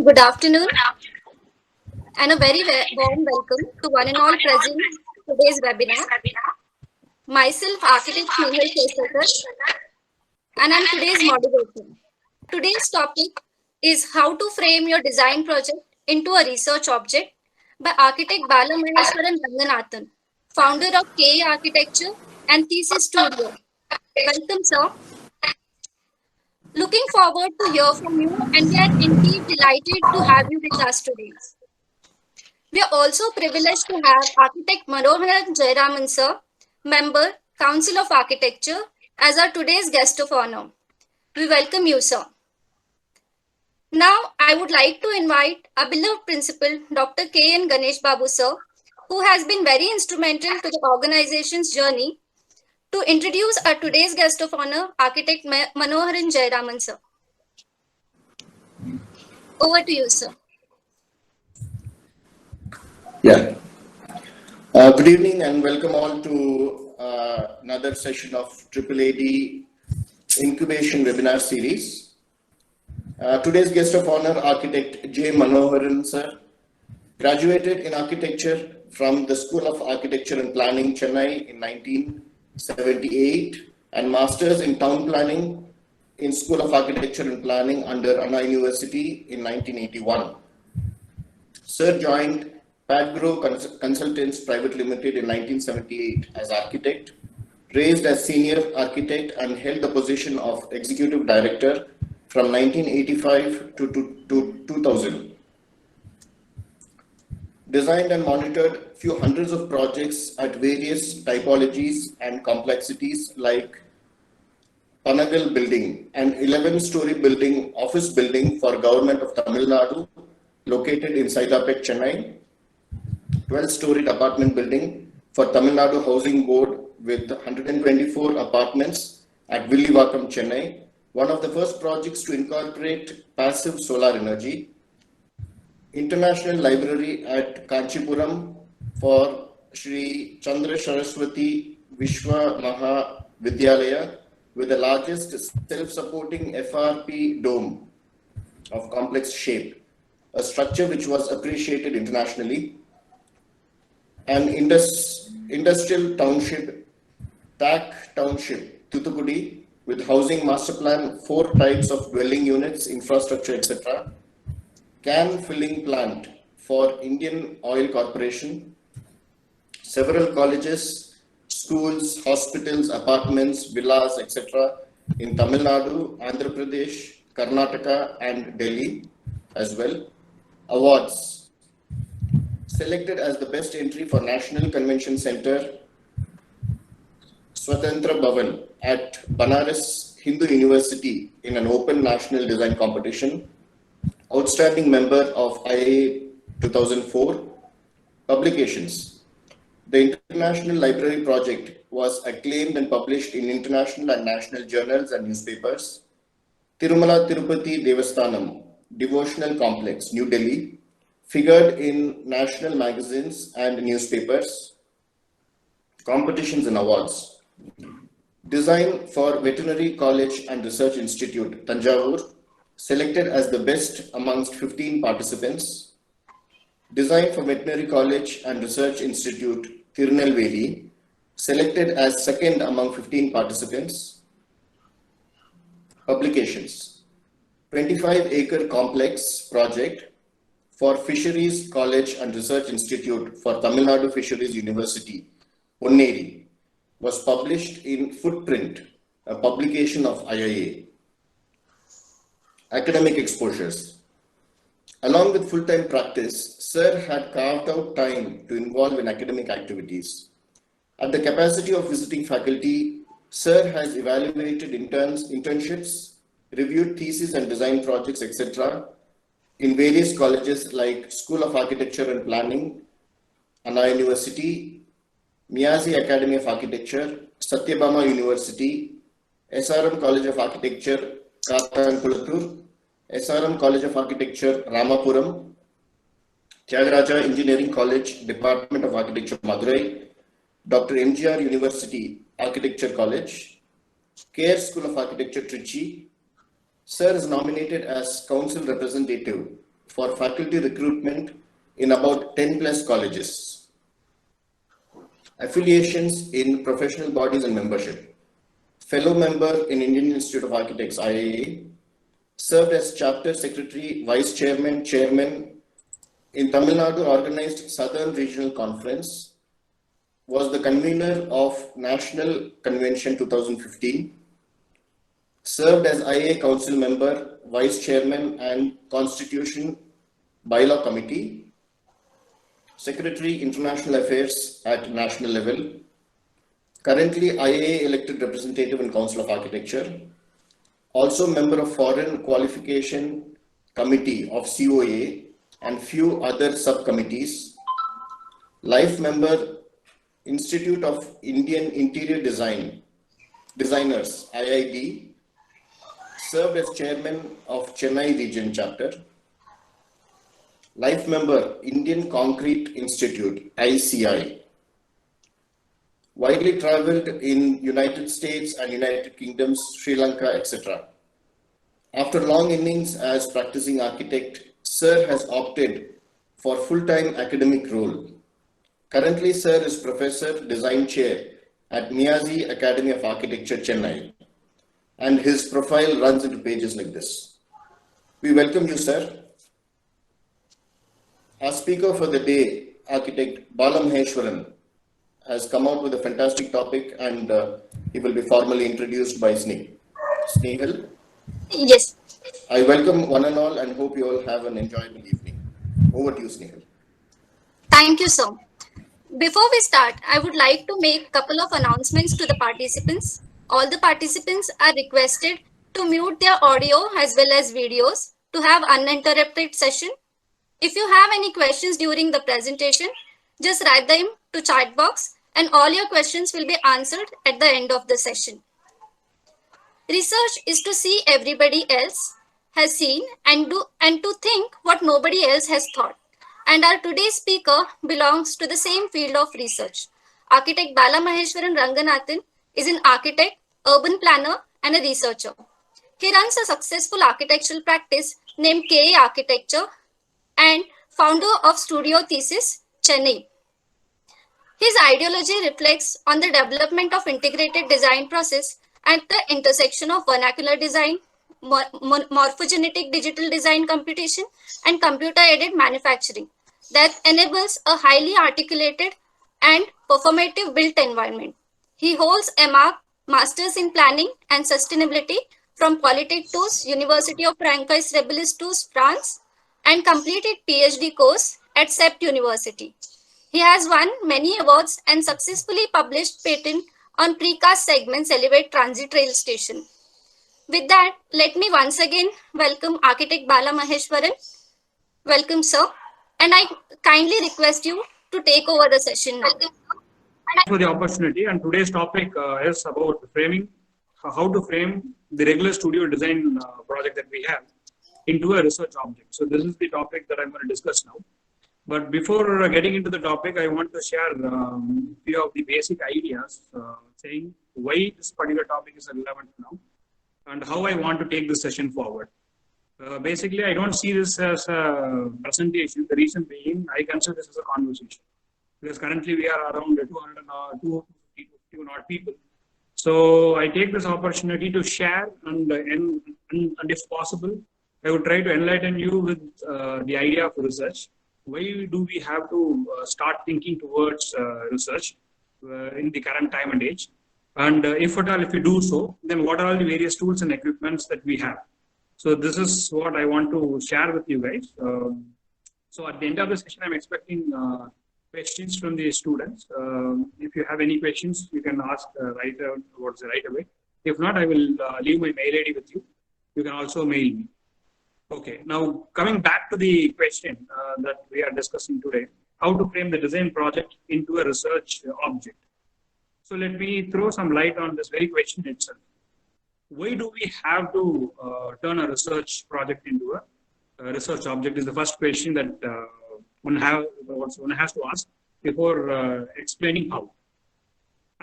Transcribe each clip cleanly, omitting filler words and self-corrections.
Good afternoon and a very warm welcome to one and all present today's webinar. Myself, architect Snehal Kesakar, and I'm today's moderator. Today's topic is how to frame your design project into a research object by architect Bala Maheshwaran Ranganathan, founder of KE Architecture and Thesis Studio. Welcome, sir. Looking forward to hear from you, and we are indeed delighted to have you with us today. We are also privileged to have architect Manoharan Jayaraman sir, member, Council of Architecture, as our today's guest of honor. We welcome you, sir. Now, I would like to invite our beloved principal, Dr. K. N. Ganesh Babu sir, who has been very instrumental to the organization's journey, to introduce our today's guest of honor, architect Manoharan Jayaraman sir. Over to you, sir. Yeah. Good evening and welcome all to another session of AAAD Incubation Webinar Series. Today's guest of honor, architect J. Manoharan sir, graduated in architecture from the School of Architecture and Planning, Chennai in 1978 and Masters in Town Planning in School of Architecture and Planning under Anna University in 1981. Sir joined Padgrove Consultants Private Limited in 1978 as architect, raised as senior architect and held the position of executive director from 1985 to 2000. Designed and monitored few hundreds of projects at various typologies and complexities like Panagal Building, an 11-story building, office building for Government of Tamil Nadu, located in Saidapet, Chennai. 12-storied apartment building for Tamil Nadu Housing Board with 124 apartments at Villivakkam, Chennai, one of the first projects to incorporate passive solar energy. International Library at Kanchipuram for Sri Chandra Saraswati Vishwa Maha Vidyalaya with the largest self-supporting FRP dome of complex shape, a structure which was appreciated internationally. An industrial township, TAC Township, Thoothukudi, with housing master plan, 4 types of dwelling units, infrastructure, etc. Can filling plant for Indian Oil Corporation, several colleges, schools, hospitals, apartments, villas, etc. in Tamil Nadu, Andhra Pradesh, Karnataka, and Delhi as well. Awards. Selected as the best entry for National Convention Center, Swatantra Bhavan at Banaras Hindu University in an open national design competition. Outstanding member of IIA 2004. Publications. The International Library Project was acclaimed and published in international and national journals and newspapers. Tirumala Tirupati Devasthanam, Devotional Complex, New Delhi, figured in national magazines and newspapers. Competitions and awards. Design for Veterinary College and Research Institute, Tanjavur, selected as the best amongst 15 participants. Design for Veterinary College and Research Institute, Tirunelveli, selected as second among 15 participants. Publications. 25-acre complex project for Fisheries College and Research Institute for Tamil Nadu Fisheries University, Ponneri, was published in Footprint, a publication of IIA. Academic exposures. Along with full-time practice, Sir had carved out time to involve in academic activities. At the capacity of visiting faculty, Sir has evaluated internships, reviewed thesis and design projects, etc. in various colleges like School of Architecture and Planning, Anna University, Miyasi Academy of Architecture, Satyabama University, SRM College of Architecture, Kattankulattur, SRM College of Architecture, Ramapuram, Tyagaraja Engineering College, Department of Architecture, Madurai, Dr. MGR University, Architecture College, Care School of Architecture, Trichy. Sir is nominated as Council Representative for faculty recruitment in about 10 plus colleges. Affiliations in professional bodies and membership. Fellow member in Indian Institute of Architects, IIA, served as chapter secretary, vice chairman, chairman in Tamil Nadu organized Southern Regional Conference, was the convener of National Convention 2015, served as IIA Council member, vice chairman and Constitution Bylaw Committee, secretary International Affairs at national level, currently IIA elected representative in Council of Architecture, also member of Foreign Qualification Committee of COA and few other subcommittees, life member Institute of Indian Interior Designers, IID, served as chairman of Chennai region chapter, life member Indian Concrete Institute, ICI, widely traveled in United States and United Kingdoms, Sri Lanka, etc. After long innings as practicing architect, Sir has opted for full-time academic role. Currently, Sir is Professor Design Chair at Miyazi Academy of Architecture, Chennai, and his profile runs into pages like this. We welcome you, Sir. Our speaker for the day, Architect Bala Maheshwaran, has come out with a fantastic topic, and he will be formally introduced by Snehal. Yes. I welcome one and all and hope you all have an enjoyable evening. Over to you, Snehal. Thank you, sir. Before we start, I would like to make a couple of announcements to the participants. All the participants are requested to mute their audio as well as videos to have uninterrupted session. If you have any questions during the presentation, just write them to chat box and all your questions will be answered at the end of the session. Research is to see everybody else has seen and to think what nobody else has thought. And our today's speaker belongs to the same field of research. Architect Bala Maheshwaran Ranganathan is an architect, urban planner, and a researcher. He runs a successful architectural practice named KA Architecture and founder of Studio Thesis, Chennai. His ideology reflects on the development of integrated design process at the intersection of vernacular design, morphogenetic digital design computation, and computer-aided manufacturing that enables a highly articulated and performative built environment. He holds a Master's in Planning and Sustainability from Polytech TOUS, University of Francois Rebellis TOUS, France, and completed PhD course at CEPT University. He has won many awards and successfully published patent on precast segments Elevate Transit Rail Station. With that, let me once again welcome Architect Bala Maheshwaran. Welcome, sir. And I kindly request you to take over the session now. Thanks for the opportunity. And today's topic is about framing, how to frame the regular studio design project that we have into a research object. So this is the topic that I'm going to discuss now. But before getting into the topic, I want to share a few of the basic ideas saying why this particular topic is relevant now and how I want to take this session forward. Basically, I don't see this as a presentation. The reason being, I consider this as a conversation. Because currently we are around 250 odd people. So I take this opportunity to share and if possible, I would try to enlighten you with the idea of research. Why do we have to start thinking towards research in the current time and age? And if at all, if we do so, then what are all the various tools and equipments that we have? So this is what I want to share with you guys. So at the end of the session, I'm expecting questions from the students. If you have any questions, you can ask right away. If not, I will leave my mail ID with you. You can also mail me. Okay, now coming back to the question that we are discussing today, how to frame the design project into a research object. So let me throw some light on this very question itself. Why do we have to turn a research project into a research object is the first question that one has to ask before explaining how.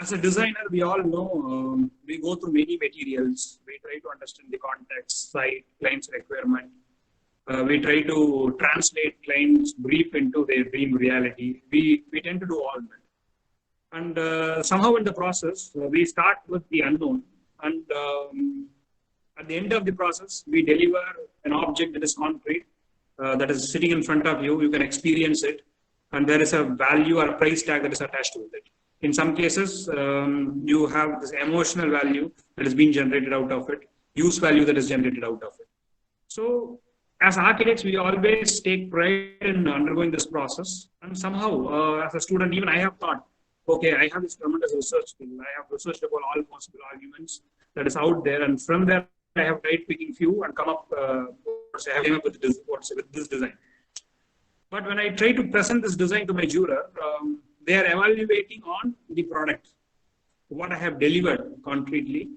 As a designer, we all know we go through many materials. We try to understand the context, site, client's requirement, We try to translate clients' brief into their dream reality. We tend to do all that. And somehow in the process, we start with the unknown. And at the end of the process, we deliver an object that is concrete, that is sitting in front of you. You can experience it. And there is a value or a price tag that is attached with it. In some cases, you have this emotional value that is being generated out of it, use value that is generated out of it. So as architects, we always take pride in undergoing this process. And somehow, as a student, even I have thought, okay, I have this tremendous research skill. I have researched about all possible arguments that is out there. And from there, I have tried picking few and come up, I have came up with this design. But when I try to present this design to my juror, they are evaluating on the product, what I have delivered concretely.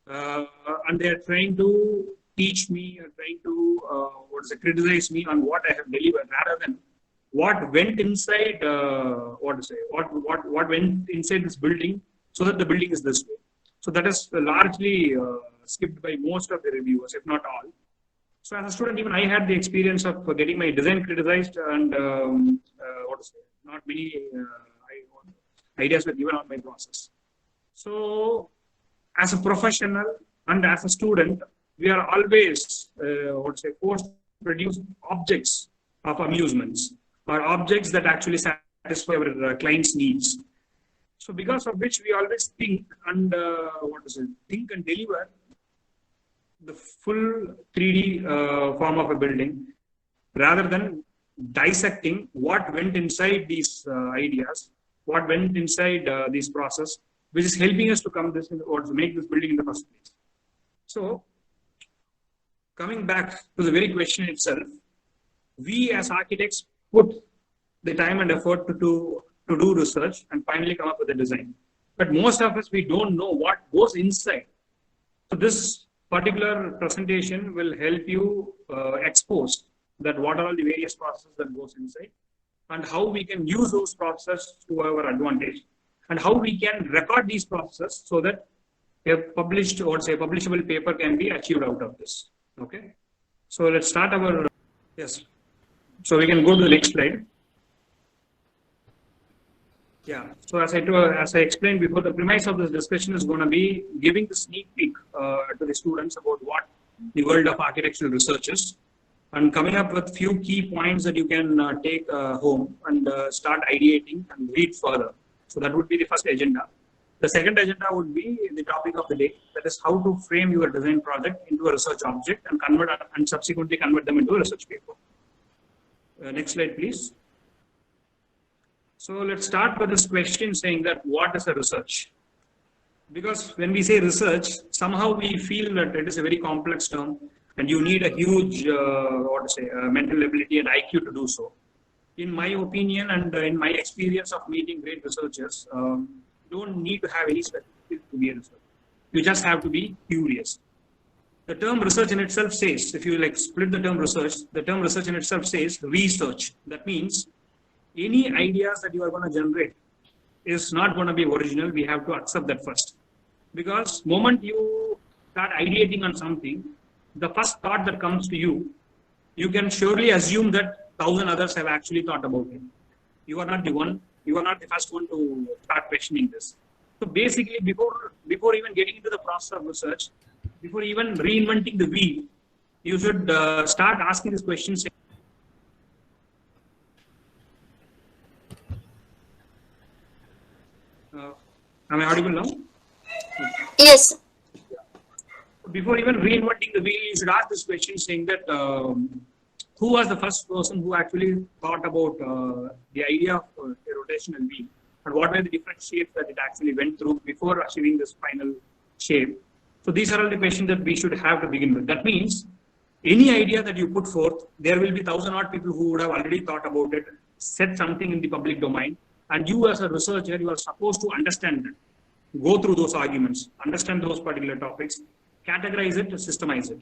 And they are trying to teach me or trying to criticize me on what I have delivered rather than what went inside what went inside this building so that the building is this way. So that is largely skipped by most of the reviewers, if not all. So as a student, even I had the experience of getting my design criticized and not many ideas were given on my process. So as a professional and as a student, we are always forced to produce objects of amusements or objects that actually satisfy our clients' needs. So because of which we always think and think and deliver the full 3D form of a building rather than dissecting what went inside these ideas, what went inside this process, which is helping us to come this or to make this building in the first place. So coming back to the very question itself, we as architects put the time and effort to do research and finally come up with a design. But most of us, we don't know what goes inside. So this particular presentation will help you expose that what are all the various processes that goes inside and how we can use those processes to our advantage and how we can record these processes so that a published or say publishable paper can be achieved out of this. Okay. So let's start our, yes. So we can go to the next slide. Yeah. So as I explained before, the premise of this discussion is going to be giving the sneak peek to the students about what the world of architectural research is, and coming up with few key points that you can take home and start ideating and read further. So that would be the first agenda. The second agenda would be the topic of the day, that is how to frame your design project into a research object and subsequently convert them into a research paper. Next slide, please. So let's start with this question saying that what is a research? Because when we say research, somehow we feel that it is a very complex term and you need a huge mental ability and IQ to do so. In my opinion and in my experience of meeting great researchers, you don't need to have any specific to be a researcher. You just have to be curious. The term research in itself says, if you split the term research in itself says research. That means any ideas that you are going to generate is not going to be original. We have to accept that first. Because moment you start ideating on something, the first thought that comes to you, you can surely assume that 1,000 others have actually thought about it. You are not the first one to start questioning this. So basically, before even getting into the process of research, before even reinventing the wheel, you should start asking these questions. Am I audible now? Yes. Before even reinventing the wheel, you should ask this question saying that who was the first person who actually thought about the idea of a rotational wheel and what were the different shapes that it actually went through before achieving this final shape. So these are all the questions that we should have to begin with. That means any idea that you put forth, there will be 1,000 odd people who would have already thought about it, said something in the public domain, and you as a researcher, you are supposed to understand it, go through those arguments, understand those particular topics, categorize it, systemize it.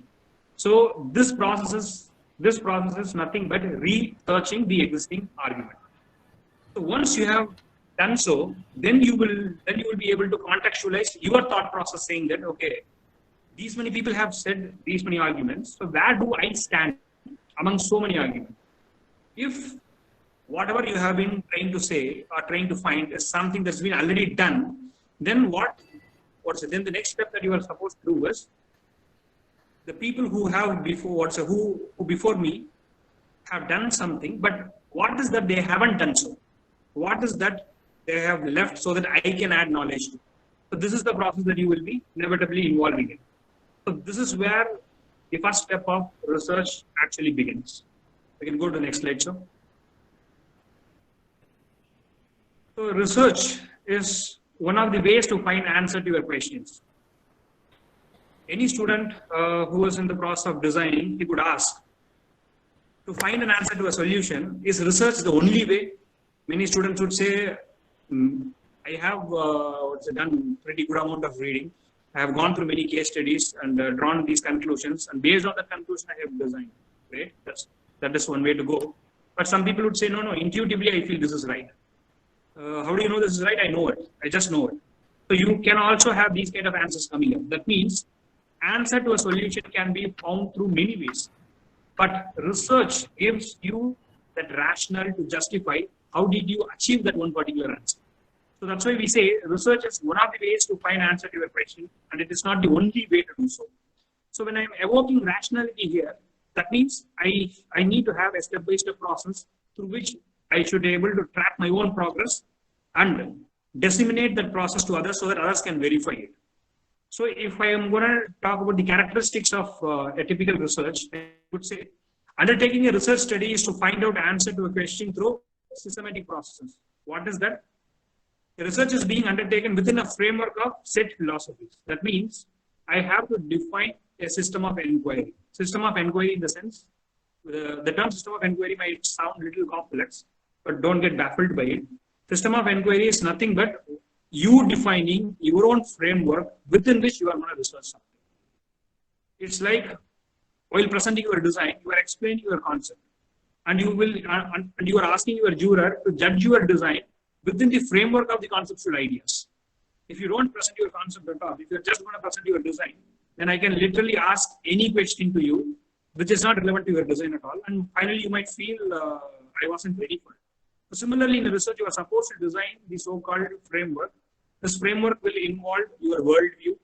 So this process is nothing but researching the existing argument. So once you have done so, then you will be able to contextualize your thought process, saying that okay, these many people have said these many arguments. So where do I stand among so many arguments. If whatever you have been trying to say or trying to find is something that's been already done, then what's it? Then the next step that you are supposed to do is the people who have before, who before me have done something, but what is that they haven't done so? What is that they have left so that I can add knowledge to? So this is the process that you will be inevitably involving in. So this is where the first step of research actually begins. We can go to the next slide, sir. So research is one of the ways to find answer to your questions. Any student who is in the process of designing, he could ask, to find an answer to a solution, is research the only way? Many students would say, I have done pretty good amount of reading. I have gone through many case studies and drawn these conclusions, and based on that conclusion, I have designed. Right? That is one way to go. But some people would say, no, intuitively, I feel this is right. How do you know this is right? I know it. I just know it. So you can also have these kind of answers coming up. That means answer to a solution can be found through many ways. But research gives you that rationale to justify how did you achieve that one particular answer. So that's why we say research is one of the ways to find answer to your question, and it is not the only way to do so. So when I'm evoking rationality here, that means I need to have a step-by-step process through which I should be able to track my own progress and disseminate that process to others so that others can verify it. So if I am going to talk about the characteristics of a typical research, I would say undertaking a research study is to find out answer to a question through systematic processes. What is that? The research is being undertaken within a framework of set philosophies. That means I have to define a system of inquiry. System of inquiry in the sense, the term system of inquiry might sound a little complex, but don't get baffled by it. System of inquiry is nothing but you defining your own framework within which you are going to research something. It's like while presenting your design, you are explaining your concept, and you are asking your juror to judge your design within the framework of the conceptual ideas. If you don't present your concept at all, if you're just going to present your design, then I can literally ask any question to you which is not relevant to your design at all, and finally you might feel I wasn't ready for it. So similarly, in the research, you are supposed to design the so-called framework. This framework will involve your worldview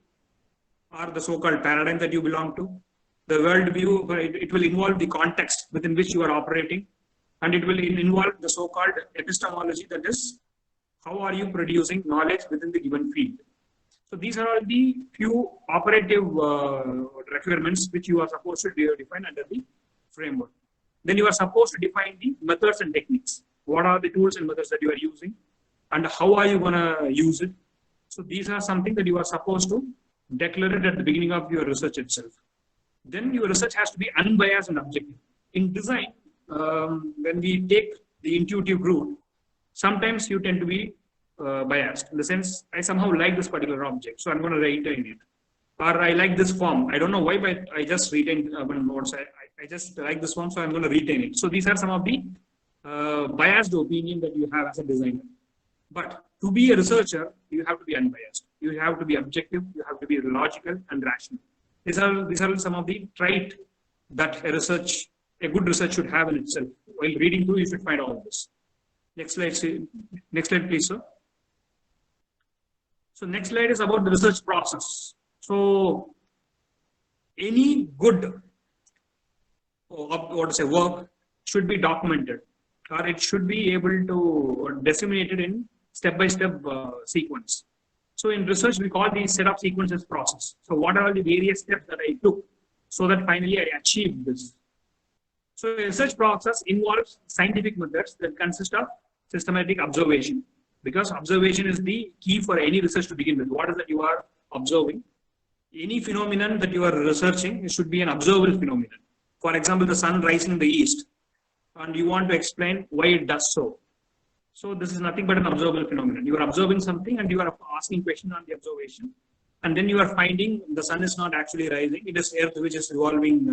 or the so-called paradigm that you belong to. The worldview, it will involve the context within which you are operating, and it will involve the so-called epistemology, that is, how are you producing knowledge within the given field. So these are all the few operative requirements which you are supposed to define under the framework. Then you are supposed to define the methods and techniques. What are the tools and methods that you are using, and how are you going to use it? So these are something that you are supposed to declare it at the beginning of your research itself. Then your research has to be unbiased and objective. In design, when we take the intuitive route, sometimes you tend to be biased, in the sense, I somehow like this particular object, so I'm going to retain it. Or I like this form. I don't know why, but I just retain notes. I just like this form, so I'm going to retain it. So these are some of the biased opinion that you have as a designer. But to be a researcher, you have to be unbiased. You have to be objective. You have to be logical and rational. These are some of the traits that a good research should have in itself. While reading through, you should find all of this. Next slide, please, sir. So next slide is about the research process. So any good work should be documented, or it should be able to disseminate it in step-by-step sequence. So in research, we call these set of sequences process. So what are all the various steps that I took so that finally I achieved this? So a research process involves scientific methods that consist of systematic observation, because observation is the key for any research to begin with. What is that you are observing? Any phenomenon that you are researching, it should be an observable phenomenon. For example, the sun rising in the east, and you want to explain why it does so. So this is nothing but an observable phenomenon. You are observing something and you are asking question on the observation, and then you are finding the sun is not actually rising. It is Earth which is revolving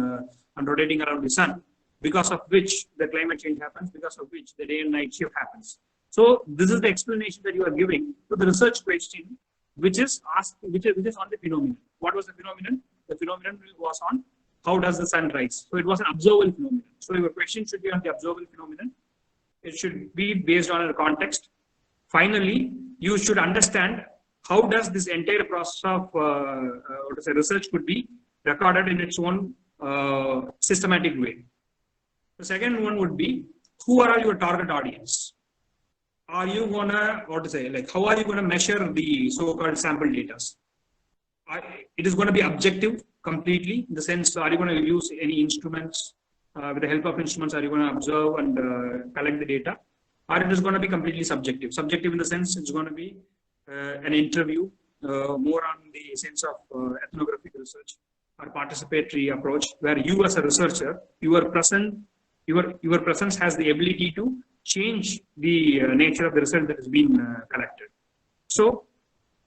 and rotating around the sun, because of which the climate change happens, because of which the day and night shift happens. So this is the explanation that you are giving to the research question, which is on the phenomenon. What was the phenomenon? The phenomenon was on how does the sun rise? So it was an observable phenomenon. So your question should be on the observable phenomenon. It should be based on a context. Finally, you should understand how does this entire process of research could be recorded in its own systematic way. The second one would be, who are your target audience? Are you gonna, how are you gonna measure the so-called sample data? It is going to be objective completely, in the sense, are you going to use any instruments? With the help of instruments, are you going to observe and collect the data? Or it is going to be completely subjective? Subjective in the sense it's going to be an interview, more on the sense of ethnographic research or participatory approach, where you as a researcher, your presence has the ability to change the nature of the research that has been collected. So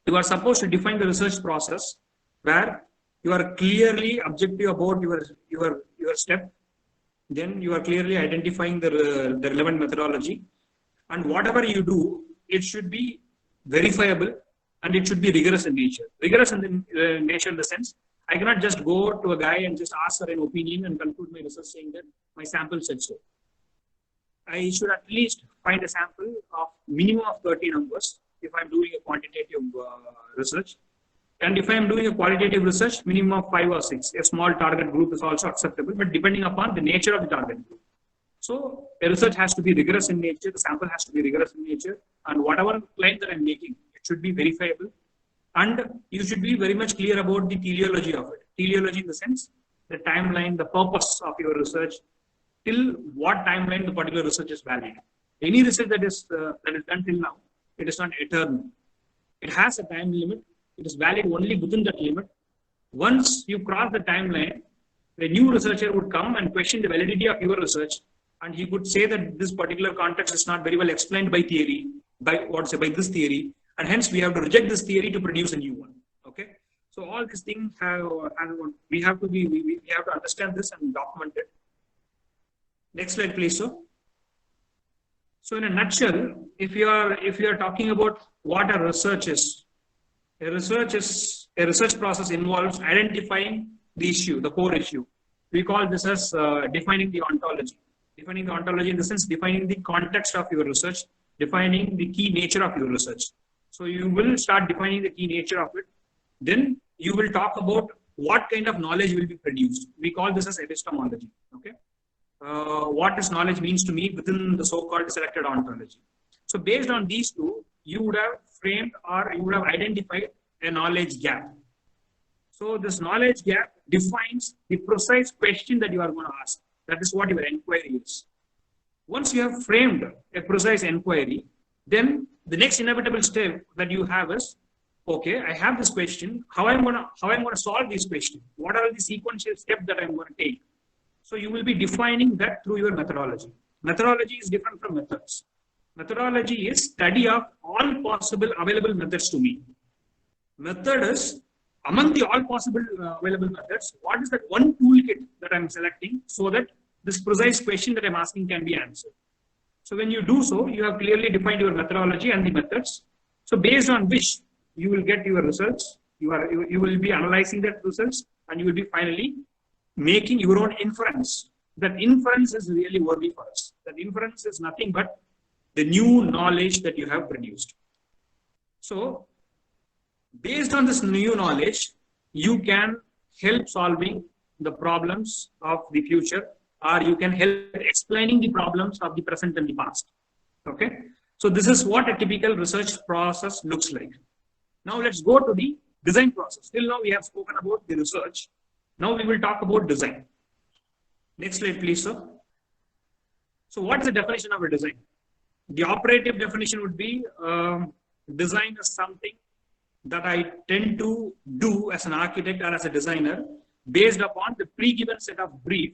you are supposed to define the research process where you are clearly objective about your step. Then you are clearly identifying the relevant methodology, and whatever you do, it should be verifiable and it should be rigorous in nature. Rigorous in the nature in the sense, I cannot just go to a guy and just ask for an opinion and conclude my research saying that my sample said so. I should at least find a sample of minimum of 30 numbers if I'm doing a quantitative research. And if I'm doing a qualitative research, minimum of 5 or 6. A small target group is also acceptable, but depending upon the nature of the target group. So a research has to be rigorous in nature, the sample has to be rigorous in nature, and whatever claim that I'm making, it should be verifiable. And you should be very much clear about the teleology of it. Teleology in the sense, the timeline, the purpose of your research, till what timeline the particular research is valid. Any research that is done till now, it is not eternal. It has a time limit. It is valid only within that limit. Once you cross the timeline, a new researcher would come and question the validity of your research, and he could say that this particular context is not very well explained by theory, by this theory, and hence we have to reject this theory to produce a new one. Okay, so all these things we have to understand this and document it. Next slide, please, sir. So in a nutshell, if you are talking about what a research is, a research process involves identifying the issue, the core issue. We call this as defining the ontology. Defining the ontology in the sense, defining the context of your research, defining the key nature of your research. So you will start defining the key nature of it. Then you will talk about what kind of knowledge will be produced. We call this as epistemology. Okay. What this knowledge means to me within the so-called selected ontology. So based on these two, you would have framed or you would have identified a knowledge gap. So this knowledge gap defines the precise question that you are going to ask. That is what your inquiry is. Once you have framed a precise inquiry, then the next inevitable step that you have is, okay, I have this question. How I'm going to solve this question? What are the sequential steps that I'm going to take? So you will be defining that through your methodology. Methodology is different from methods. Methodology is study of all possible available methods to me. Method is among the all possible available methods, what is that one toolkit that I'm selecting so that this precise question that I'm asking can be answered. So when you do so, you have clearly defined your methodology and the methods. So based on which you will get your results, you will be analyzing that results, and you will be finally making your own inference. That inference is really worthy for us. That inference is nothing but the new knowledge that you have produced. So based on this new knowledge, you can help solving the problems of the future, or you can help explaining the problems of the present and the past. Okay. So this is what a typical research process looks like. Now let's go to the design process. Till now we have spoken about the research. Now we will talk about design. Next slide, please, sir. So what is the definition of a design? The operative definition would be design is something that I tend to do as an architect or as a designer based upon the pre-given set of brief,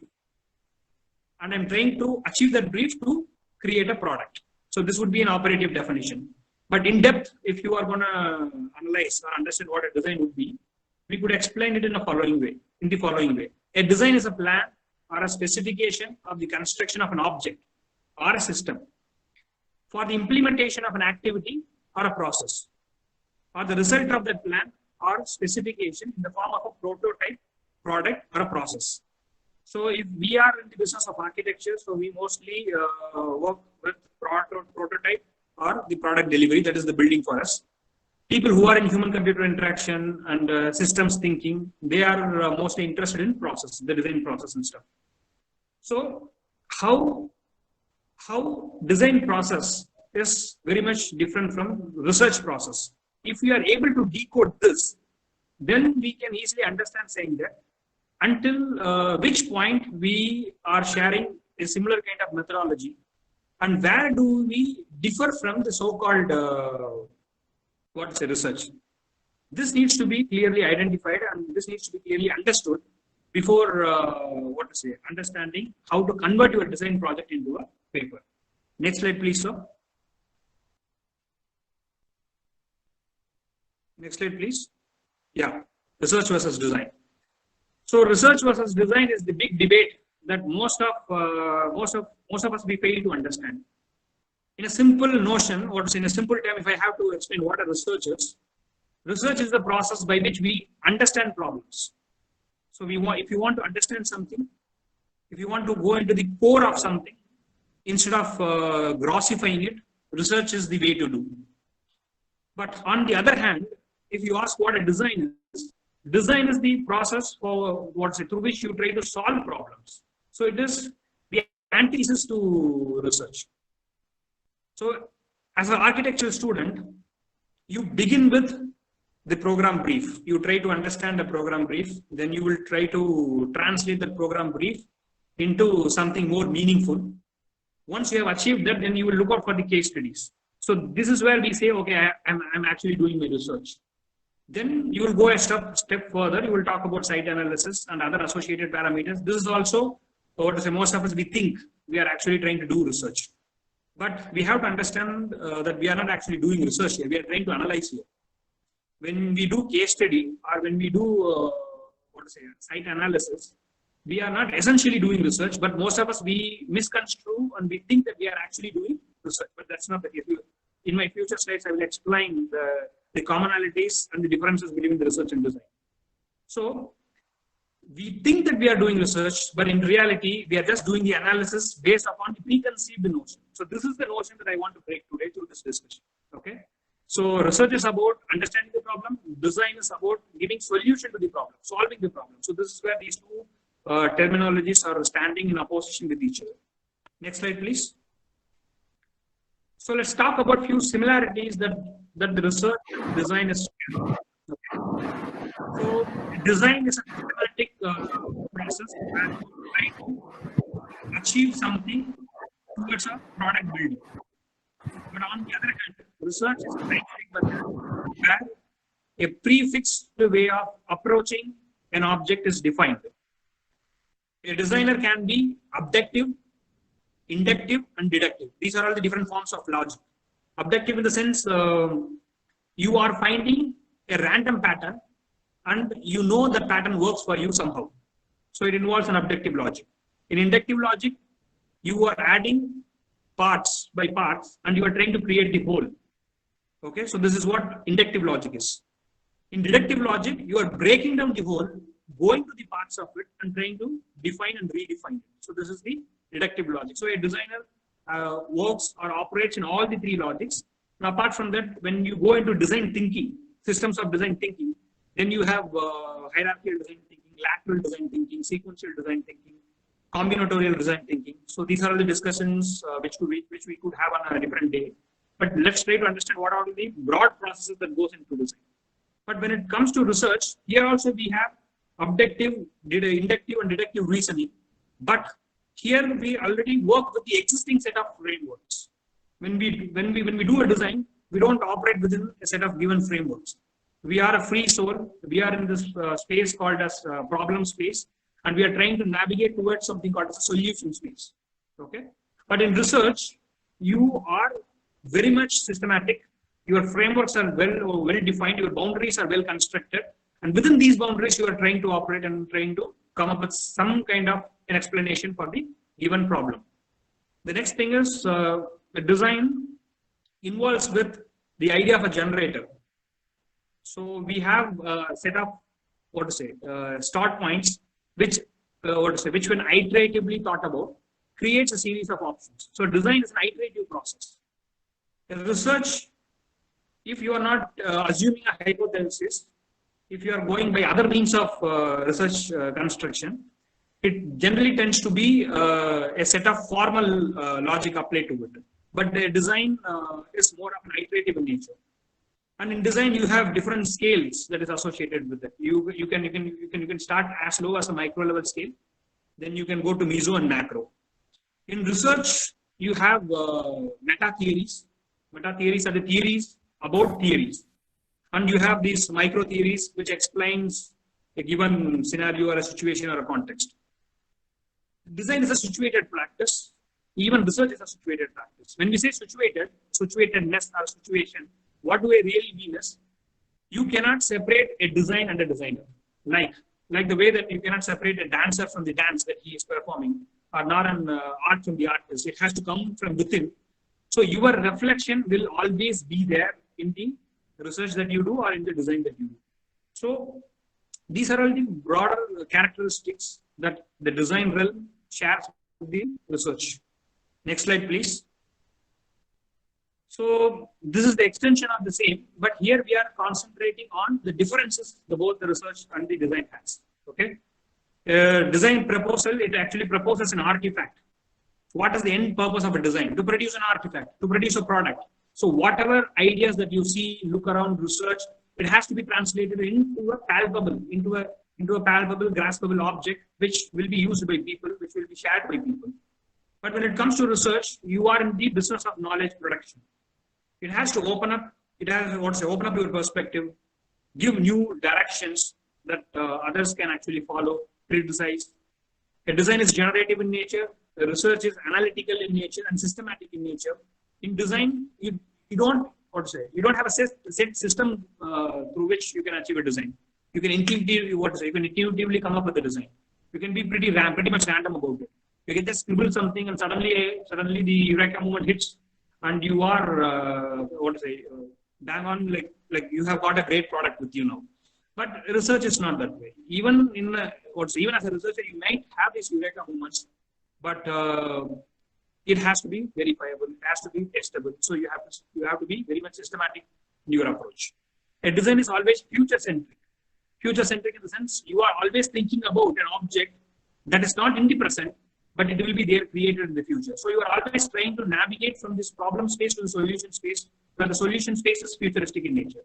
and I'm trying to achieve that brief to create a product. So this would be an operative definition. But in depth, if you are going to analyze or understand what a design would be, we could explain it in the following way. A design is a plan or a specification of the construction of an object or a system for the implementation of an activity or a process, or the result of that plan or specification in the form of a prototype, product, or a process. So if we are in the business of architecture, so we mostly work with prototype or the product delivery, that is the building for us. People who are in human-computer interaction and systems thinking, they are mostly interested in process, the design process and stuff. So how design process is very much different from research process. If we are able to decode this, then we can easily understand saying that until which point we are sharing a similar kind of methodology, and where do we differ from the so-called research. This needs to be clearly identified and this needs to be clearly understood before understanding how to convert your design project into a paper. Next slide, please, sir. Next slide, please. Yeah, research versus design. So research versus design is the big debate that most of us we fail to understand. In a simple notion, or in a simple term, if I have to explain what a research is the process by which we understand problems. So if you want to understand something, if you want to go into the core of something, instead of grossifying it, research is the way to do. But on the other hand, if you ask what a design is the process for through which you try to solve problems. So it is the antithesis to research. So as an architectural student, you begin with the program brief. You try to understand the program brief, then you will try to translate the program brief into something more meaningful. Once you have achieved that, then you will look out for the case studies. So this is where we say, okay, I'm actually doing my research. Then you will go a step further. You will talk about site analysis and other associated parameters. This is also most of us we think we are actually trying to do research. But we have to understand that we are not actually doing research here. We are trying to analyze here. When we do case study or when we do site analysis, we are not essentially doing research, but most of us we misconstrue and we think that we are actually doing research, but that's not the case. In my future slides, I will explain the commonalities and the differences between the research and design. So we think that we are doing research, but in reality, we are just doing the analysis based upon the preconceived notion. So this is the notion that I want to break today through this discussion. Okay. So research is about understanding the problem. Design is about giving solution to the problem, solving the problem. So this is where these two terminologies are standing in opposition with each other. Next slide, please. So let's talk about few similarities that the research design is. Okay. So design is a systematic process where you try to achieve something towards a product building. But on the other hand, research is a scientific method where a prefixed way of approaching an object is defined. A designer can be objective, inductive, and deductive. These are all the different forms of logic. Objective in the sense you are finding a random pattern and you know the pattern works for you somehow. So it involves an objective logic. In inductive logic, you are adding parts by parts and you are trying to create the whole. Okay, so this is what inductive logic is. In deductive logic, you are breaking down the whole, going to the parts of it and trying to define and redefine it. So this is the deductive logic. So a designer works or operates in all the three logics. And apart from that, when you go into design thinking, systems of design thinking, then you have hierarchical design thinking, lateral design thinking, sequential design thinking, combinatorial design thinking. So these are all the discussions which we could have on a different day. But let's try to understand what are the broad processes that goes into design. But when it comes to research, here also we have objective, inductive, and deductive reasoning. But here we already work with the existing set of frameworks. When we do a design, we don't operate within a set of given frameworks. We are a free soul. We are in this space called as problem space, and we are trying to navigate towards something called as a solution space. Okay, but in research, you are very much systematic. Your frameworks are well defined. Your boundaries are well constructed, and within these boundaries, you are trying to operate and trying to come up with some kind of an explanation for the given problem. The next thing is the design involves with the idea of a generator. So we have a set of start points which which when iteratively thought about, creates a series of options. So design is an iterative process. Research, if you are not assuming a hypothesis, if you are going by other means of research construction, it generally tends to be a set of formal logic applied to it. But the design is more of an iterative in nature. And in design, you have different scales that is associated with it. You can start as low as a micro level scale, then you can go to meso and macro. In research, you have meta theories. Meta theories are the theories about theories, and you have these micro theories which explains a given scenario or a situation or a context. Design is a situated practice. Even research is a situated practice. When we say situated, situatedness or situation, what do I really mean is, you cannot separate a design and a designer. Like the way that you cannot separate a dancer from the dance that he is performing, or not an art from the artist. It has to come from within. So your reflection will always be there in the research that you do or in the design that you do. So these are all the broader characteristics that the design realm shares with the research. Next slide, please. So this is the extension of the same, but here we are concentrating on the differences both the research and the design has. Okay. Design proposal, it actually proposes an artifact. What is the end purpose of a design? To produce an artifact, to produce a product. So whatever ideas that you see, look around, research, it has to be translated into a palpable, into a palpable, graspable object, which will be used by people, which will be shared by people. But when it comes to research, you are in the business of knowledge production. It has to open up. It has to open up your perspective, give new directions that others can actually follow, criticize. A design is generative in nature. The research is analytical in nature and systematic in nature. In design, you don't have a set system through which you can achieve a design. You can intuitively come up with a design. You can be pretty much random about it. You can just scribble something and suddenly the eureka moment hits, and you are bang on, like you have got a great product with you now. But research is not that way. Even as a researcher, you might have these eureka moments, but it has to be verifiable. It has to be testable. So you have to be very much systematic in your approach. A design is always future centric. Future centric in the sense you are always thinking about an object that is not in the present, but it will be there created in the future. So you are always trying to navigate from this problem space to the solution space, where the solution space is futuristic in nature.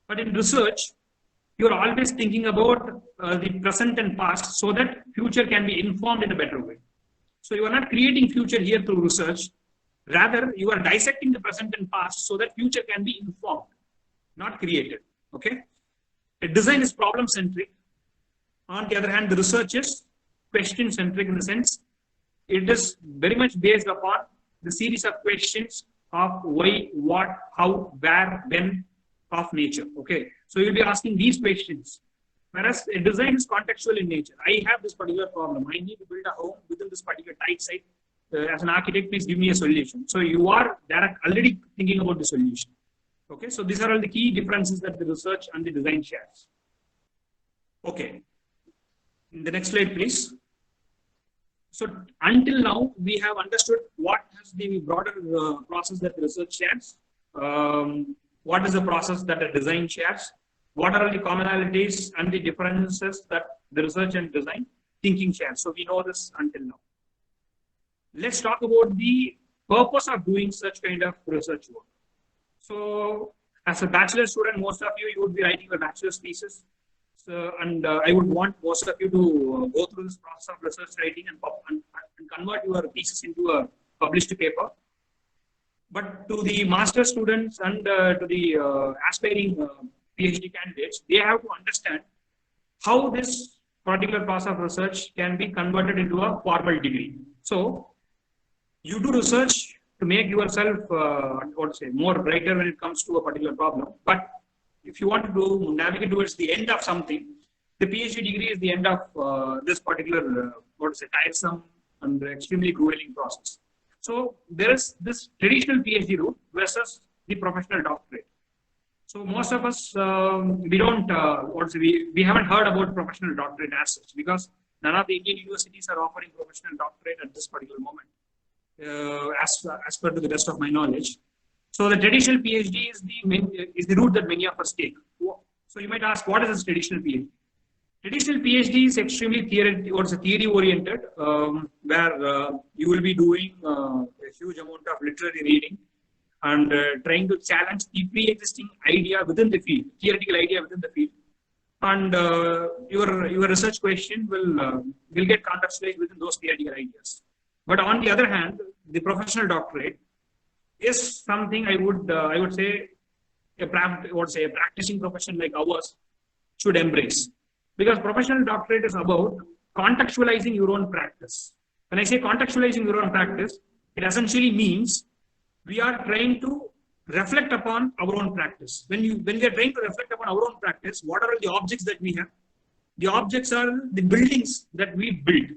But in research, you are always thinking about the present and past so that future can be informed in a better way. So you are not creating future here through research. Rather, you are dissecting the present and past so that future can be informed, not created. Okay. A design is problem centric. On the other hand, the research is question centric in the sense it is very much based upon the series of questions of why, what, how, where, when of nature. Okay. So you'll be asking these questions. Whereas a design is contextual in nature. I have this particular problem. I need to build a home within this particular tight site. As an architect, please give me a solution. So you are already thinking about the solution. Okay. So these are all the key differences that the research and the design shares. Okay. The next slide, please. So until now, we have understood what is the broader process that the research shares. What is the process that a design shares? What are the commonalities and the differences that the research and design thinking shares? So we know this until now. Let's talk about the purpose of doing such kind of research work. So as a bachelor student, most of you would be writing a bachelor's thesis. So, and I would want most of you to go through this process of research writing and convert your thesis into a published paper. But to the master students and to the aspiring PhD candidates, they have to understand how this particular process of research can be converted into a formal degree. So you do research to make yourself more brighter when it comes to a particular problem. But if you want to navigate towards the end of something, the PhD degree is the end of this particular tiresome and extremely grueling process. So there is this traditional PhD route versus the professional doctorate. So most of us we haven't heard about professional doctorate as such, because none of the Indian universities are offering professional doctorate at this particular moment, as per to the best of my knowledge. So the traditional PhD is the route that many of us take. So you might ask, what is this traditional PhD? Traditional PhD is extremely theory oriented, where you will be doing a huge amount of literary reading and trying to challenge the pre-existing idea within the field, theoretical idea within the field. And your research question will get contextualized within those theoretical ideas. But on the other hand, the professional doctorate is something I would say a practicing profession like ours should embrace, because professional doctorate is about contextualizing your own practice. When I say contextualizing your own practice, it essentially means we are trying to reflect upon our own practice. When we are trying to reflect upon our own practice, what are the objects that we have? The objects are the buildings that we build,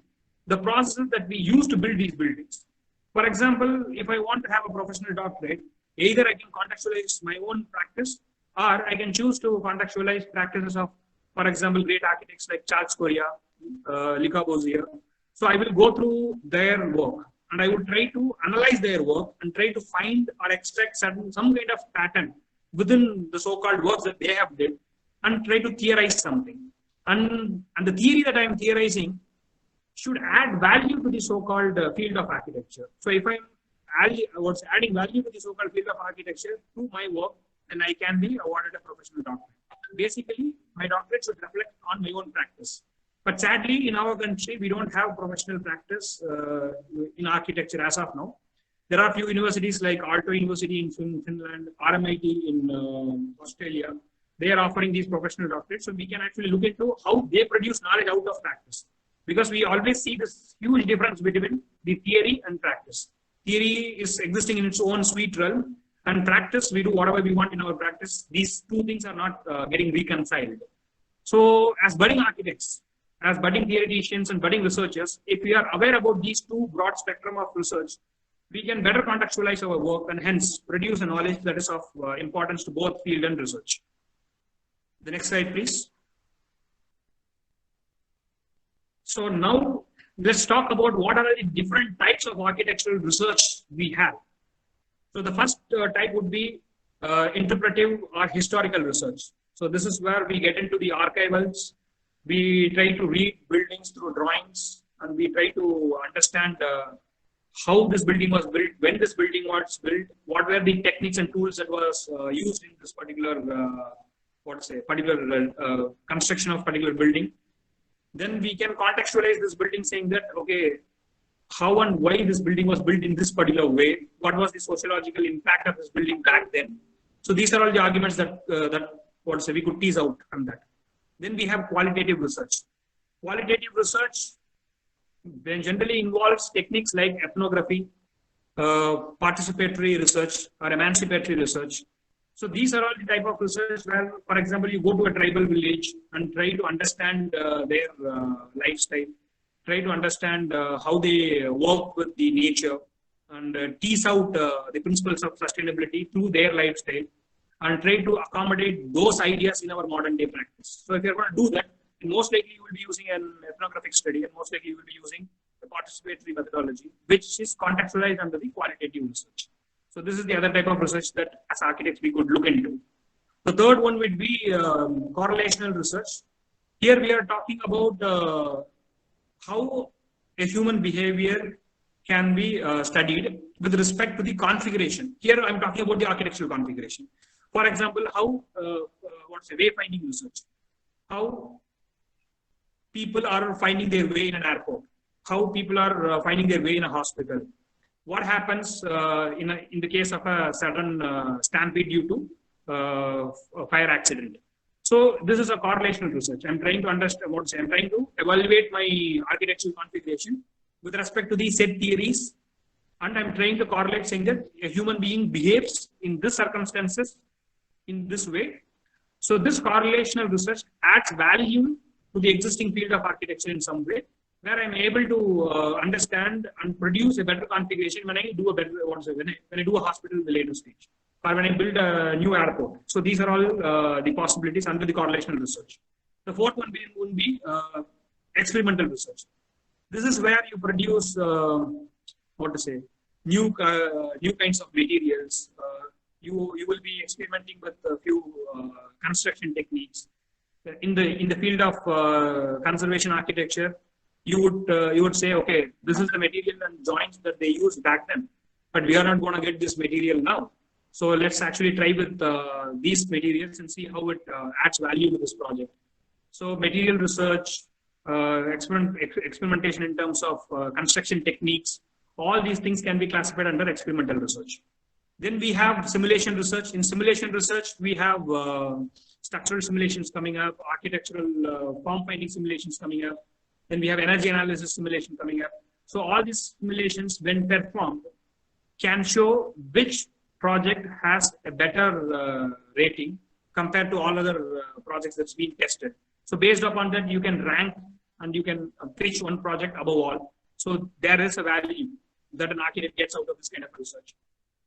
the processes that we use to build these buildings. For example, if I want to have a professional doctorate, either I can contextualize my own practice, or I can choose to contextualize practices of, for example, great architects like Charles Correa, Le Corbusier. So I will go through their work and I would try to analyze their work and try to find or extract some kind of pattern within the so-called works that they have did and try to theorize something. And the theory that I am theorizing should add value to the so-called field of architecture. So if I'm adding value to the so-called field of architecture to my work, then I can be awarded a professional doctorate. Basically, my doctorate should reflect on my own practice. But sadly, in our country, we don't have professional practice in architecture as of now. There are a few universities like Aalto University in Finland, RMIT in Australia. They are offering these professional doctorates. So we can actually look into how they produce knowledge out of practice. Because we always see this huge difference between the theory and practice. Theory is existing in its own sweet realm, and practice, we do whatever we want in our practice. These two things are not getting reconciled. So as budding architects, as budding theoreticians and budding researchers, if we are aware about these two broad spectrum of research, we can better contextualize our work and hence produce a knowledge that is of importance to both field and research. The next slide, please. So now let's talk about what are the different types of architectural research we have. So the first type would be interpretive or historical research. So this is where we get into the archivals. We try to read buildings through drawings, and we try to understand how this building was built, when this building was built, what were the techniques and tools that was used in this particular, construction of particular building. Then we can contextualize this building saying that, okay, how and why this building was built in this particular way, what was the sociological impact of this building back then. So these are all the arguments that, we could tease out from that. Then we have qualitative research. Qualitative research then generally involves techniques like ethnography, participatory research, or emancipatory research. So these are all the type of research where, for example, you go to a tribal village and try to understand their lifestyle, try to understand how they work with the nature, and tease out the principles of sustainability through their lifestyle, and try to accommodate those ideas in our modern day practice. So if you're going to do that, most likely you will be using an ethnographic study, and most likely you will be using the participatory methodology, which is contextualized under the qualitative research. So this is the other type of research that as architects we could look into. The third one would be correlational research. Here we are talking about how a human behavior can be studied with respect to the configuration. Here I'm talking about the architectural configuration. For example, how, wayfinding research. How people are finding their way in an airport. How people are finding their way in a hospital. What happens in the case of a sudden stampede due to a fire accident. So this is a correlational research. I'm trying to understand I'm trying to evaluate my architectural configuration with respect to the set theories, and I'm trying to correlate saying that a human being behaves in this circumstances in this way. So this correlational research adds value to the existing field of architecture in some way, where I'm able to understand and produce a better configuration when I do a better, when I do a hospital in the later stage, or when I build a new airport. So these are all the possibilities under the correlational research. The fourth one would be experimental research. This is where you produce, new kinds of materials. You will be experimenting with a few construction techniques. In the field of conservation architecture, you would say, okay, this is the material and joints that they used back then, but we are not going to get this material now. So let's actually try with these materials and see how it adds value to this project. So material research, experimentation in terms of construction techniques, all these things can be classified under experimental research. Then we have simulation research. In simulation research, we have structural simulations coming up, architectural form finding simulations coming up. Then we have energy analysis simulation coming up. So all these simulations, when performed, can show which project has a better rating compared to all other projects that's been tested. So based upon that, you can rank and you can pitch one project above all. So there is a value that an architect gets out of this kind of research.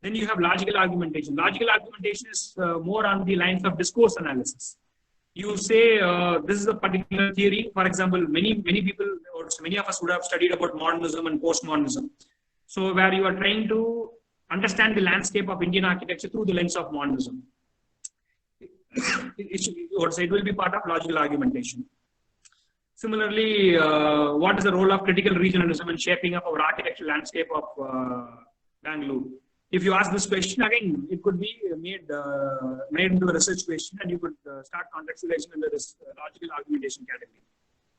Then you have logical argumentation. Logical argumentation is more on the lines of discourse analysis. You say this is a particular theory. For example, many people or many of us would have studied about modernism and postmodernism. So where you are trying to understand the landscape of Indian architecture through the lens of modernism. It will be part of logical argumentation. Similarly, what is the role of critical regionalism in shaping up our architectural landscape of Bangalore? If you ask this question, again, it could be made into a research question, and you could start contextualizing under this logical argumentation category.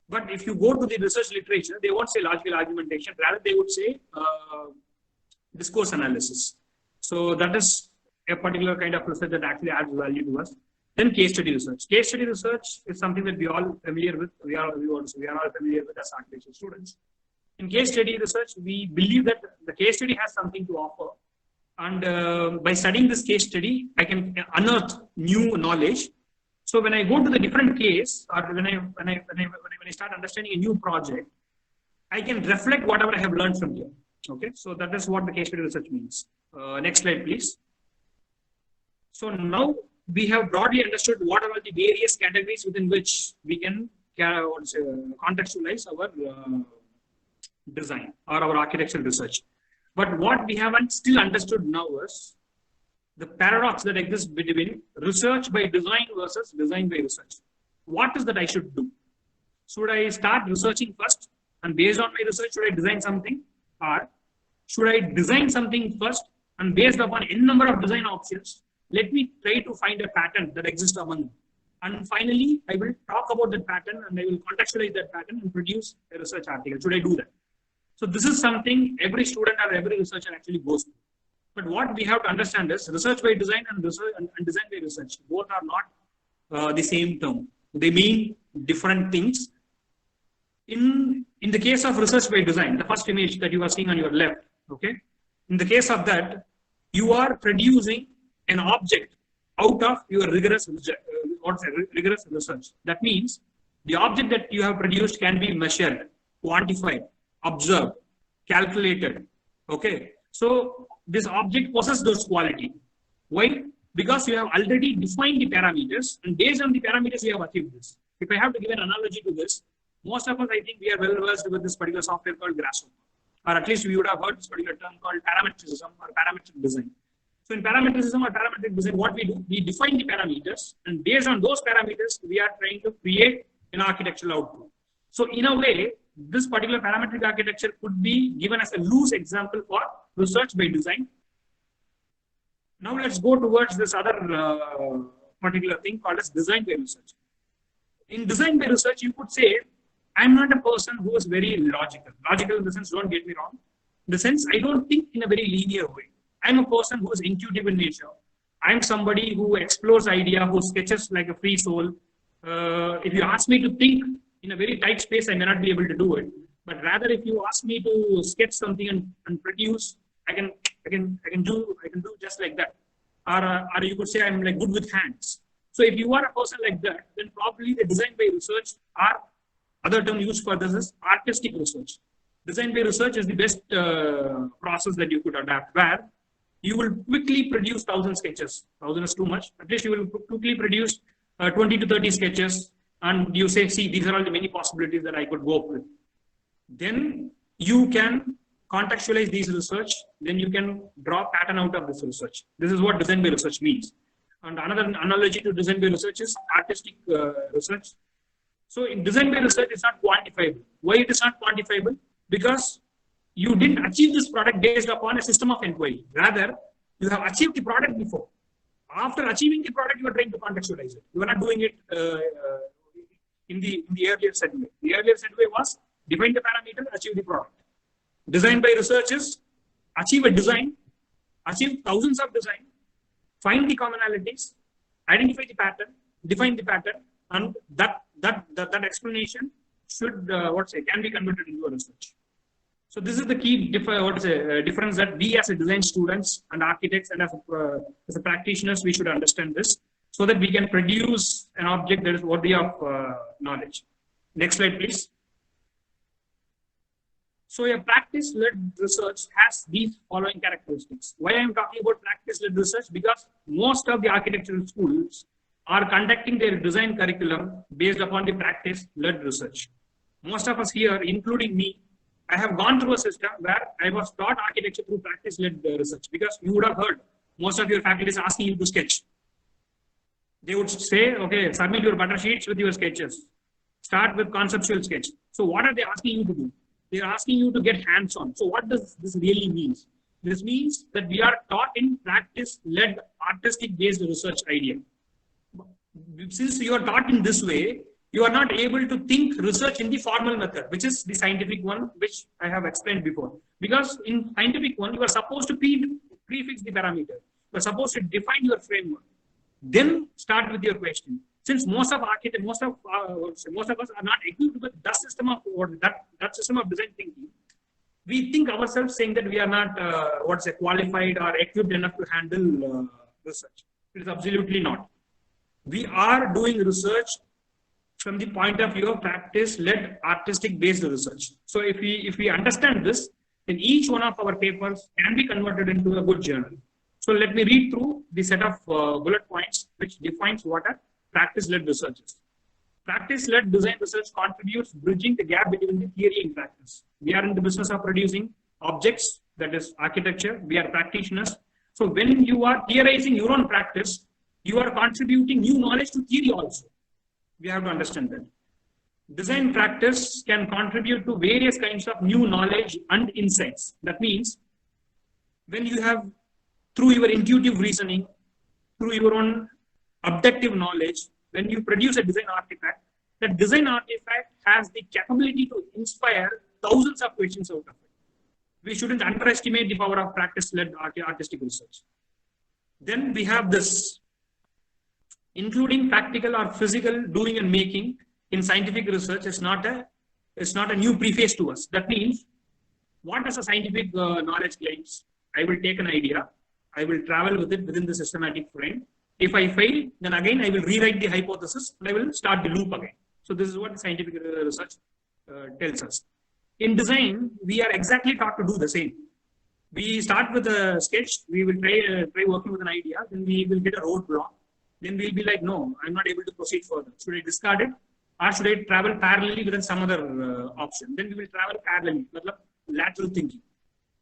But if you go to the research literature, they won't say logical argumentation, rather they would say discourse analysis. So that is a particular kind of research that actually adds value to us. Then case study research. Case study research is something that we are all familiar with. We are all familiar with as architecture students. In case study research, we believe that the case study has something to offer. And by studying this case study, I can unearth new knowledge. So when I go to the different case, or when I start understanding a new project, I can reflect whatever I have learned from here. Okay, so that is what the case study research means. Next slide, please. So now we have broadly understood what are the various categories within which we can contextualize our design or our architectural research. But what we haven't still understood now is the paradox that exists between research by design versus design by research. What is that I should do? Should I start researching first, and based on my research, should I design something? Or should I design something first, and based upon n number of design options, let me try to find a pattern that exists among them. And finally, I will talk about that pattern and I will contextualize that pattern and produce a research article. Should I do that? So this is something every student or every researcher actually goes through. But what we have to understand is research by design and design by research. Both are not the same term. They mean different things. In the case of research by design, the first image that you are seeing on your left, okay? In the case of that, you are producing an object out of your rigorous research. That means the object that you have produced can be measured, quantified, observed, calculated. Okay, so this object possesses those qualities. Why? Because you have already defined the parameters, and based on the parameters you have achieved this. If I have to give an analogy to this, most of us, I think, we are well versed with this particular software called Grasshopper, or at least we would have heard this particular term called parametricism or parametric design. So in parametricism or parametric design, what we do, we define the parameters, and based on those parameters, we are trying to create an architectural output. So in a way, this particular parametric architecture could be given as a loose example for research by design. Now let's go towards this other particular thing called as design by research. In design by research, you could say, I'm not a person who is very logical. Logical in the sense, don't get me wrong. In the sense, I don't think in a very linear way. I'm a person who is intuitive in nature. I'm somebody who explores idea, who sketches like a free soul. If you ask me to think in a very tight space, I may not be able to do it. But rather, if you ask me to sketch something and produce, I can do just like that. Or you could say I'm like good with hands. So if you are a person like that, then probably the design by research, or other term used for this is artistic research. Design by research is the best process that you could adapt, where you will quickly produce 1,000 sketches. 1,000 is too much. At least you will quickly produce 20 to 30 sketches. and you say, see, these are all the many possibilities that I could go with. Then you can contextualize these research, then you can draw pattern out of this research. This is what design by research means. And another analogy to design by research is artistic research. So in design by research, it's not quantifiable. Why it is not quantifiable? Because you didn't achieve this product based upon a system of inquiry. Rather, you have achieved the product before. After achieving the product, you are trying to contextualize it. You are not doing it in the earlier set way. The earlier set way was define the parameter, achieve the product. Design by research is achieve a design, achieve thousands of design, find the commonalities, identify the pattern, define the pattern, and that explanation should can be converted into a research. So this is the key difference that we as a design students and architects and as a practitioners, we should understand this so that we can produce an object that is worthy of knowledge. Next slide, please. So a practice-led research has these following characteristics. Why I am talking about practice-led research? Because most of the architectural schools are conducting their design curriculum based upon the practice-led research. Most of us here, including me, I have gone through a system where I was taught architecture through practice-led research, because you would have heard most of your faculty is asking you to sketch. They would say, okay, submit your butter sheets with your sketches. Start with conceptual sketch. So what are they asking you to do? They are asking you to get hands-on. So what does this really mean? This means that we are taught in practice-led artistic-based research idea. Since you are taught in this way, you are not able to think research in the formal method, which is the scientific one, which I have explained before. Because in scientific one, you are supposed to prefix the parameter. You are supposed to define your framework. Then start with your question. Since most of us are not equipped with that system of that system of design thinking, we think ourselves saying that we are not qualified or equipped enough to handle research. It is absolutely not. We are doing research from the point of view of practice-led artistic-based research. So if we understand this, then each one of our papers can be converted into a good journal. So let me read through the set of bullet points which defines what a practice-led research is. Practice-led design research contributes bridging the gap between the theory and practice. We are in the business of producing objects, that is architecture. We are practitioners. So when you are theorizing your own practice, you are contributing new knowledge to theory also. We have to understand that. Design practice can contribute to various kinds of new knowledge and insights. That means when you have, through your intuitive reasoning, through your own objective knowledge, when you produce a design artifact, that design artifact has the capability to inspire thousands of questions out of it. We shouldn't underestimate the power of practice-led artistic research. Then we have this, including practical or physical doing and making in scientific research is not a new preface to us. That means, what does a scientific knowledge claims? I will take an idea, I will travel with it within the systematic frame. If I fail, then again I will rewrite the hypothesis and I will start the loop again. So this is what scientific research tells us. In design, we are exactly taught to do the same. We start with a sketch, we will try working with an idea, then we will get a roadblock. Then we'll be like, no, I'm not able to proceed further. Should I discard it? Or should I travel parallelly within some other option? Then we will travel parallelly, lateral thinking.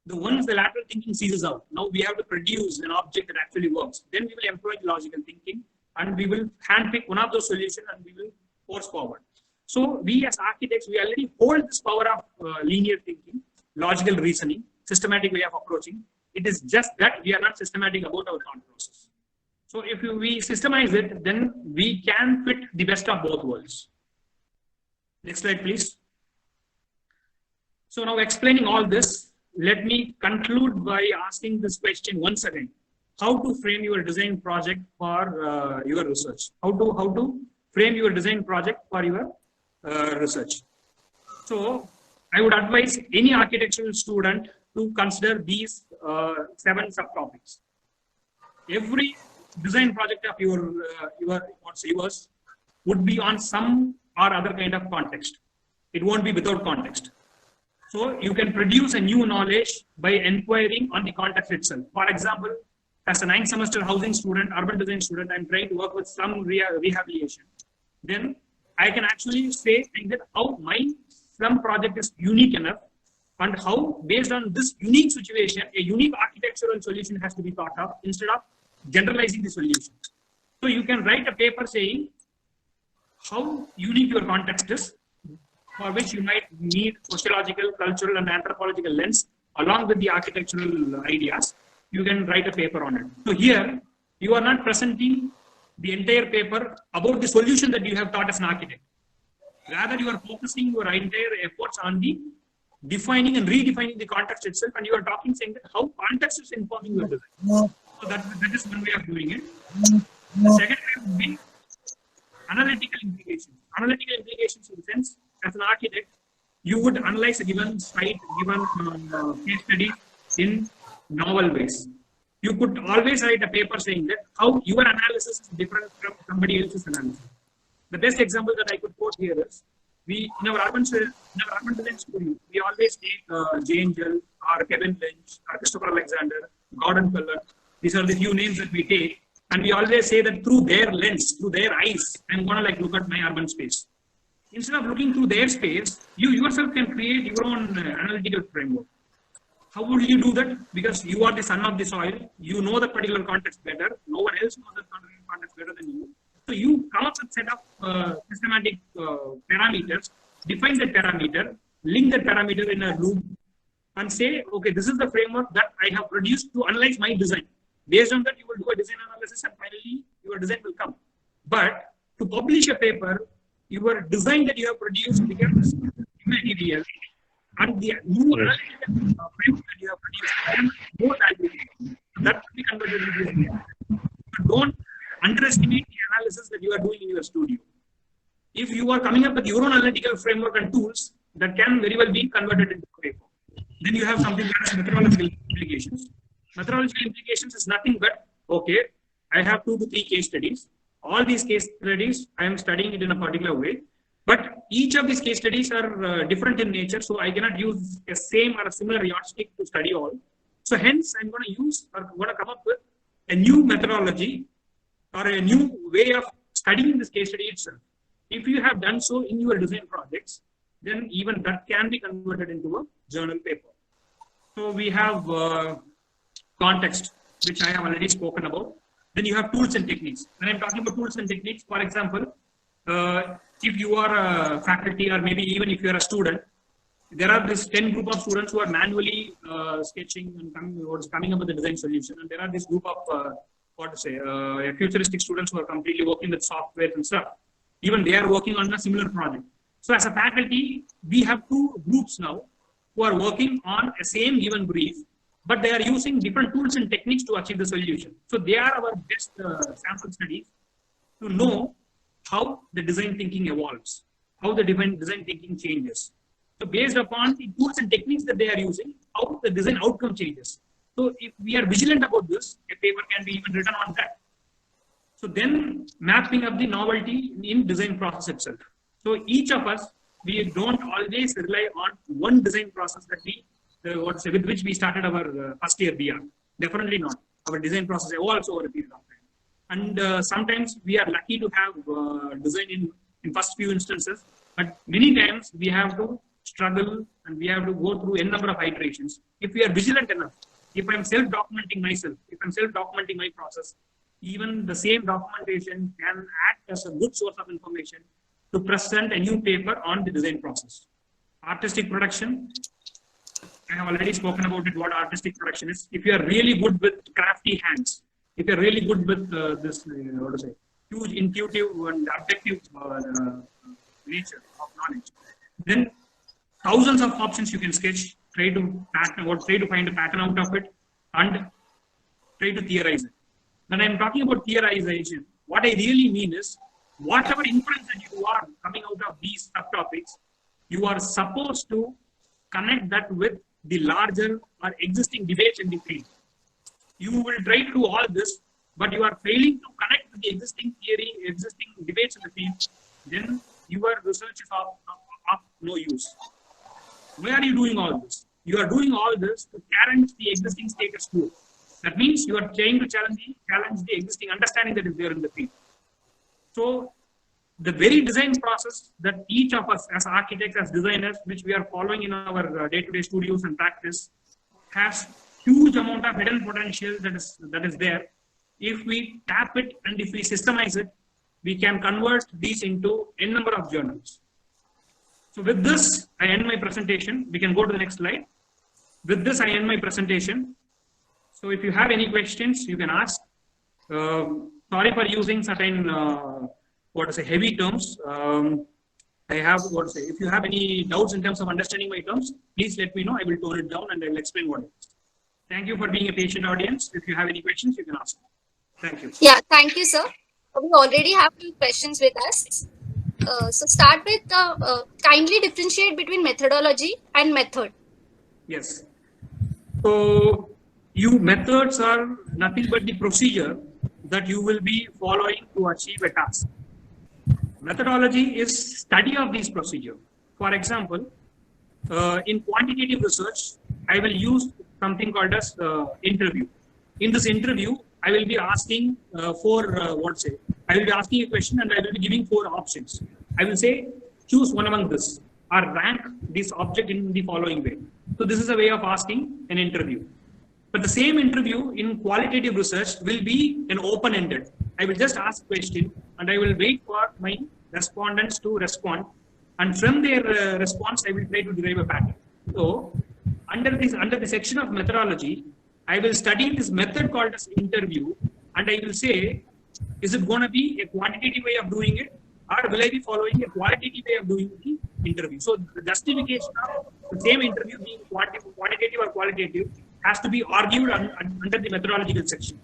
Once the lateral thinking ceases out, now we have to produce an object that actually works. Then we will employ logical thinking and we will handpick one of those solutions and we will force forward. So we as architects, we already hold this power of linear thinking, logical reasoning, systematic way of approaching. It is just that we are not systematic about our thought process. So if we systemize it, then we can fit the best of both worlds. Next slide, please. So now explaining all this, let me conclude by asking this question once again. How to frame your design project for your research? How to frame your design project for your research? So I would advise any architectural student to consider these 7 subtopics. Every design project of yours would be on some or other kind of context. It won't be without context. So you can produce a new knowledge by inquiring on the context itself. For example, as a 9th semester housing student, urban design student, I'm trying to work with some rehabilitation. Then I can actually say that how my slum project is unique enough, and how, based on this unique situation, a unique architectural solution has to be thought of instead of generalizing the solution. So you can write a paper saying how unique your context is, for which you might need sociological, cultural, and anthropological lens along with the architectural ideas. You can write a paper on it. So here, you are not presenting the entire paper about the solution that you have thought as an architect. Rather, you are focusing your entire efforts on the defining and redefining the context itself, and you are talking saying that how context is informing your design. So that is one way of doing it. The second way would be analytical implications. Analytical implications in the sense, as an architect, you would analyze a given site, given case study in novel ways. You could always write a paper saying that how your analysis is different from somebody else's analysis. The best example that I could quote here is, we in our urban design studio, we always take J. Angel or Kevin Lynch or Christopher Alexander, Gordon Cullen. These are the few names that we take, and we always say that through their lens, through their eyes, I'm gonna look at my urban space. Instead of looking through their space, you yourself can create your own analytical framework. How would you do that? Because you are the son of the soil, you know the particular context better, no one else knows the context better than you. So you come up with a set of systematic parameters, define that parameter, link that parameter in a loop, and say, okay, this is the framework that I have produced to analyze my design. Based on that, you will do a design analysis, and finally, your design will come. But to publish a paper, your design that you have produced becomes immaterial, and the new analytical framework that you have produced becomes more valuable. That will be converted into a paper. So don't underestimate the analysis that you are doing in your studio. If you are coming up with your own analytical framework and tools, that can very well be converted into a paper. Then you have something that is methodological implications. Methodological implications is nothing but, okay, I have 2 to 3 case studies. All these case studies, I am studying it in a particular way. But each of these case studies are different in nature, so I cannot use a same or a similar yardstick to study all. So hence, I'm going to come up with a new methodology or a new way of studying this case study itself. If you have done so in your design projects, then even that can be converted into a journal paper. So we have context, which I have already spoken about. Then you have tools and techniques. When I'm talking about tools and techniques, for example, if you are a faculty or maybe even if you are a student, there are this 10 group of students who are manually sketching and coming up with a design solution. And there are this group of futuristic students who are completely working with software and stuff. Even they are working on a similar project. So as a faculty, we have 2 groups now who are working on a same given brief, but they are using different tools and techniques to achieve the solution. So they are our best sample studies to know how the design thinking evolves, how the design thinking changes. So based upon the tools and techniques that they are using, how the design outcome changes. So if we are vigilant about this, a paper can be even written on that. So then mapping up the novelty in design process itself. So each of us, we don't always rely on one design process that we, with which we started our first year BR. Definitely not. Our design process evolves over a period of time. And sometimes we are lucky to have design in first few instances, but many times we have to struggle and we have to go through a number of iterations. If we are vigilant enough, if I'm self-documenting myself, if I'm self-documenting my process, even the same documentation can act as a good source of information to present a new paper on the design process. Artistic production, I have already spoken about it, what artistic production is. If you are really good with crafty hands, if you're really good with huge intuitive and objective nature of knowledge, then thousands of options you can sketch, try to find a pattern out of it, and try to theorize it. When I'm talking about theorization, what I really mean is, whatever inference that you are coming out of these subtopics, you are supposed to connect that with the larger or existing debates in the field. You will try to do all this, but you are failing to connect with the existing theory, existing debates in the field, then your research is of no use. Why are you doing all this? You are doing all this to challenge the existing status quo. That means you are trying to challenge the existing understanding that is there in the field. So the very design process that each of us as architects, as designers, which we are following in our day-to-day studios and practice, has huge amount of hidden potential that is there. If we tap it and if we systemize it, we can convert these into n number of journals. So with this, I end my presentation. We can go to the next slide. With this, I end my presentation. So if you have any questions, you can ask. Sorry for using certain heavy terms. I have if you have any doubts in terms of understanding my terms, please let me know. I will tone it down and I will explain what it is. Thank you for being a patient audience. If you have any questions, you can ask. Thank you. Yeah, thank you, sir. We already have two questions with us. So start with kindly differentiate between methodology and method. Yes. So methods are nothing but the procedure that you will be following to achieve a task. Methodology is study of these procedure. For example, in quantitative research, I will use something called as interview. In this interview, I will be asking I will be asking a question and I will be giving 4 options. I will say, choose one among this or rank this object in the following way. So this is a way of asking an interview. But the same interview in qualitative research will be an open-ended. I will just ask a question and I will wait for my respondents to respond. And from their response, I will try to derive a pattern. So under the section of methodology, I will study this method called as interview, and I will say, is it going to be a quantitative way of doing it, or will I be following a qualitative way of doing the interview? So the justification of the same interview being quantitative or qualitative has to be argued under the methodological section.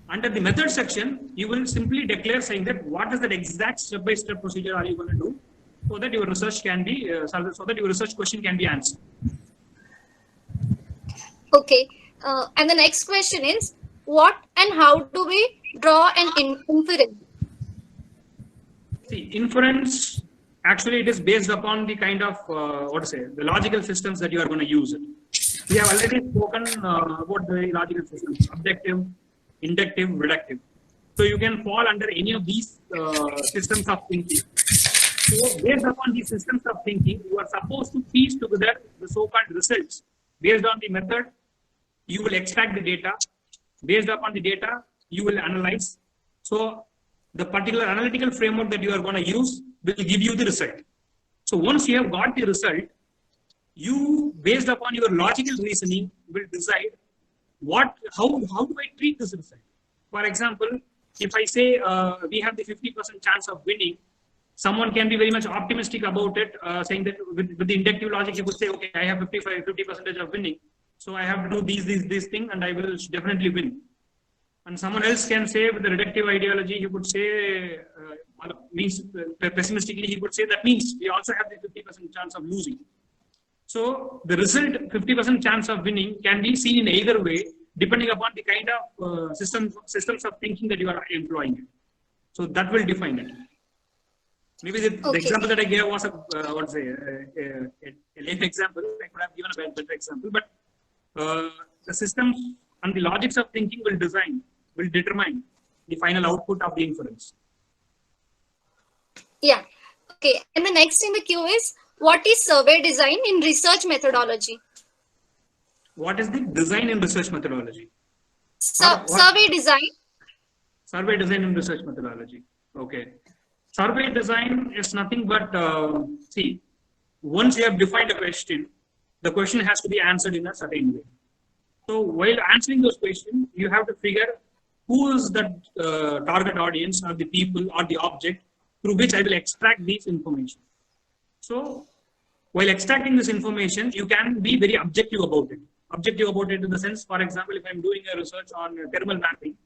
Under the method section, you will simply declare saying that what is that exact step-by-step procedure are you going to do, so that your research can be so that your research question can be answered. Okay. And the next question is, what and how do we draw an inference? See, inference, actually it is based upon the kind of, the logical systems that you are going to use it. We have already spoken about the logical systems, objective, inductive, reductive. So you can fall under any of these systems of thinking. So based upon these systems of thinking, you are supposed to piece together the so-called results. Based on the method, you will extract the data. Based upon the data, you will analyze. So the particular analytical framework that you are going to use will give you the result. So once you have got the result, you, based upon your logical reasoning, will decide how do I treat this result. For example, if I say we have the 50% chance of winning, someone can be very much optimistic about it, saying that with the inductive logic, he would say, okay, I have 50% of winning. So I have to do these things and I will definitely win. And someone else can say with the reductive ideology, he would say, pessimistically, he would say that means we also have the 50% chance of losing. So the result, 50% chance of winning, can be seen in either way, depending upon the kind of systems of thinking that you are employing. So that will define it. Maybe the example that I gave was a lame example. I could have given a better example, but the systems and the logics of thinking will determine the final output of the inference. Yeah. Okay. And the next in the queue is, what is survey design in research methodology? What is the design in research methodology? Survey design. Survey design in research methodology. Okay. Survey design is nothing but, see, once you have defined a question, the question has to be answered in a certain way. So while answering those questions, you have to figure who is the target audience or the people or the object through which I will extract these information. So while extracting this information, you can be very objective about it. Objective about it in the sense, for example, if I'm doing a research on thermal mapping,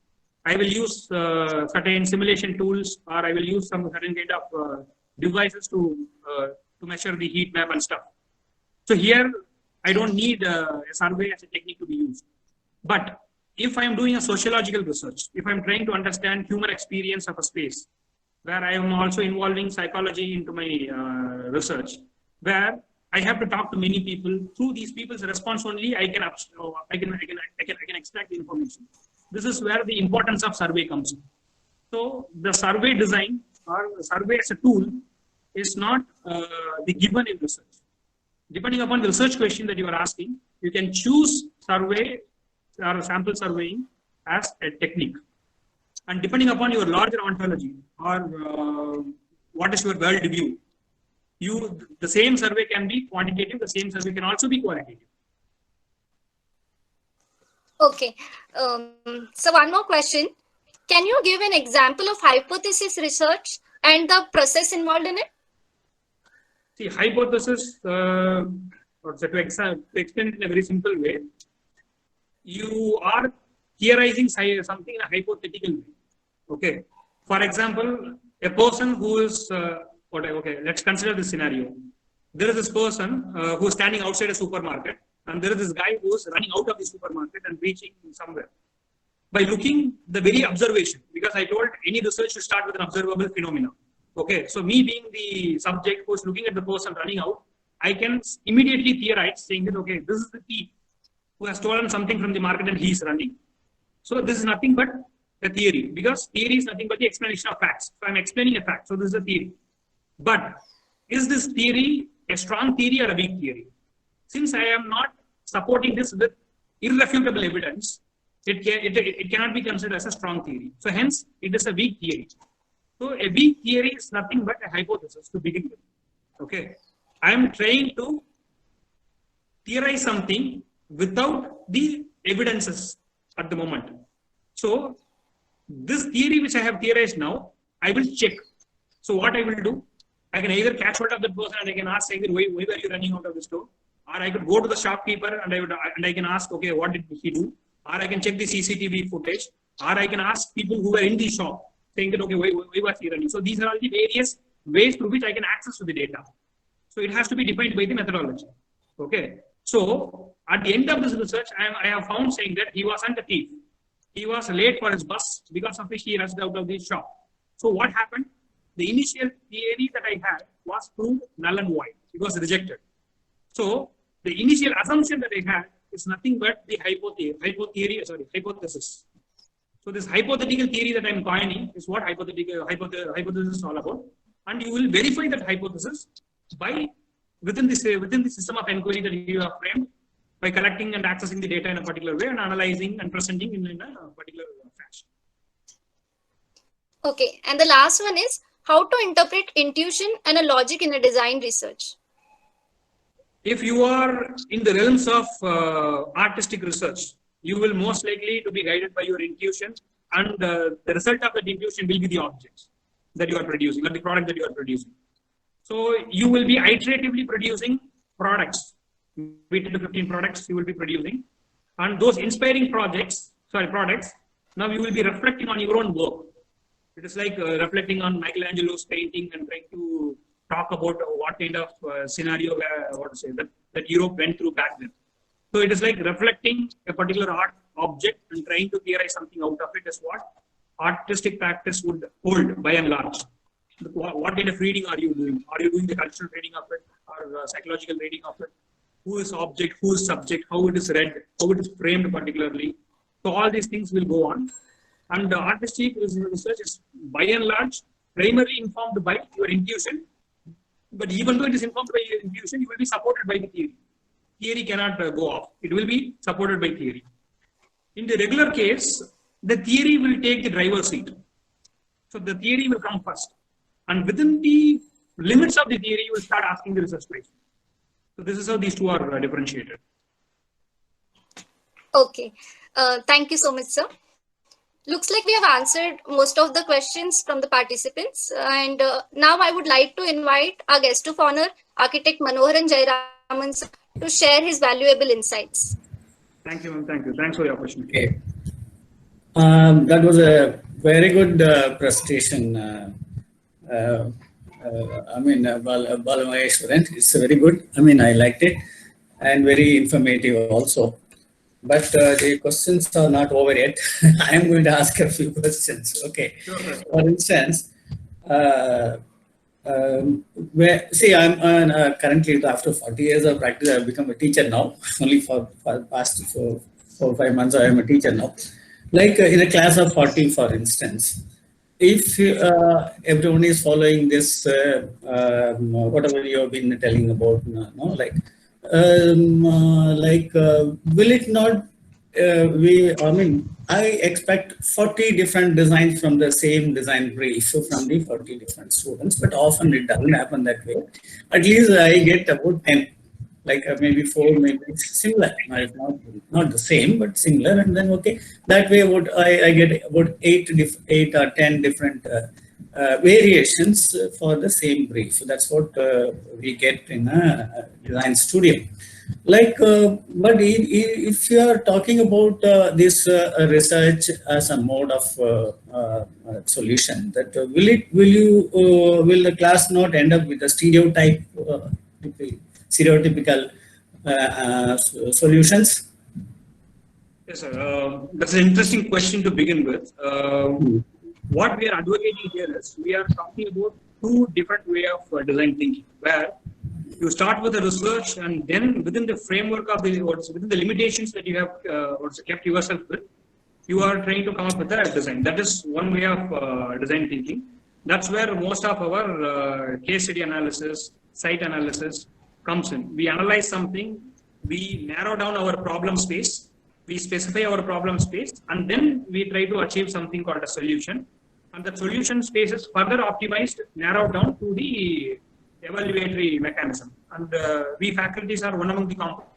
I will use certain simulation tools, or I will use some certain kind of devices to measure the heat map and stuff. So here, I don't need a survey as a technique to be used. But if I'm doing a sociological research, if I'm trying to understand human experience of a space, where I am also involving psychology into my research, where I have to talk to many people. Through these people's response only, I can extract the information. This is where the importance of survey comes in. So the survey design or survey as a tool is not the given in research. Depending upon the research question that you are asking, you can choose survey or sample surveying as a technique. And depending upon your larger ontology or what is your world view, the same survey can be quantitative, the same survey can also be qualitative. Okay. So one more question. Can you give an example of hypothesis research and the process involved in it? See, hypothesis, to explain it in a very simple way, you are theorizing something in a hypothetical way. Okay. For example, a person who is, okay, let's consider this scenario. There is this person who is standing outside a supermarket, and there is this guy who is running out of the supermarket and reaching somewhere. By looking the very observation, because I told any research should start with an observable phenomena. Okay, so me being the subject who is looking at the person running out, I can immediately theorize saying that, okay, this is the thief who has stolen something from the market and he is running. So this is nothing but a theory, because theory is nothing but the explanation of facts. So I'm explaining a fact, so this is a theory. But is this theory a strong theory or a weak theory? Since I am not supporting this with irrefutable evidence, it cannot be considered as a strong theory. So hence, it is a weak theory. So a weak theory is nothing but a hypothesis to begin with. Okay, I am trying to theorize something without the evidences at the moment. So this theory which I have theorized now, I will check. So what I will do, I can either catch hold of the person and I can ask either why were you running out of the store, or I could go to the shopkeeper and I can ask, okay, what did he do? Or I can check the CCTV footage, or I can ask people who were in the shop, saying that, okay, why was he running? So these are all the various ways through which I can access to the data. So it has to be defined by the methodology. Okay. So at the end of this research, I have found saying that he wasn't a thief. He was late for his bus, because of which he rushed out of the shop. So what happened? The initial theory that I had was proved null and void. It was rejected. So the initial assumption that I had is nothing but the hypothesis. So this hypothetical theory that I'm coining is what hypothesis is all about. And you will verify that hypothesis by within the system of inquiry that you have framed, by collecting and accessing the data in a particular way and analyzing and presenting in a particular fashion. Okay, and the last one is how to interpret intuition and a logic in a design research. If you are in the realms of artistic research, you will most likely to be guided by your intuition, and the result of that intuition will be the objects that you are producing or the product that you are producing. So you will be iteratively producing products, 10 to 15 products you will be producing, and those inspiring products, now you will be reflecting on your own work. It is like reflecting on Michelangelo's painting and trying to talk about what kind of scenario that Europe went through back then. So it is like reflecting a particular art object and trying to theorize something out of it is what artistic practice would hold by and large. What kind of reading are you doing? Are you doing the cultural reading of it or psychological reading of it? Who is object, who is subject, how it is read, how it is framed particularly. So all these things will go on. And the artistic research is by and large primarily informed by your intuition. But even though it is informed by your intuition, you will be supported by the theory. Theory cannot go off. It will be supported by theory. In the regular case, the theory will take the driver's seat. So the theory will come first. And within the limits of the theory, you will start asking the research question. So this is how these two are differentiated. Okay. Thank you so much, sir. Looks like we have answered most of the questions from the participants. And now I would like to invite our guest of honor, Architect Manoharan Jayaraman, sir, to share his valuable insights. Thank you, ma'am. Thank you. Thanks for the opportunity. Okay. That was a very good presentation. Balamaheshwaran. It's very good. I liked it, and very informative also. But the questions are not over yet. I am going to ask a few questions. Okay. Sure. For instance, I'm currently, after 40 years of practice, I have become a teacher now. Only for past 4 or 5 months, I am a teacher now. Like in a class of 40, for instance, if everyone is following this, whatever you have been telling about, no, will it not? I expect 40 different designs from the same design brief from the 40 different students, but often it doesn't happen that way. At least I get about 10, like maybe 4, maybe similar, if not the same, but similar. And then, okay, that way I get about 8 or 10 different variations for the same brief. So that's what we get in a design studio. But if you are talking about this research as a mode of solution, that will the class not end up with a stereotypical solutions? Yes, sir. That's an interesting question to begin with. What we are advocating here is we are talking about two different ways of design thinking, where you start with the research and then within the framework of within the limitations that you have kept yourself with, you are trying to come up with a design. That is one way of design thinking. That's where most of our case study analysis, site analysis comes in. We analyze something, we narrow down our problem space, we specify our problem space, and then we try to achieve something called a solution. And the solution space is further optimized, narrowed down to the evaluatory mechanism. And we faculties are one among the components,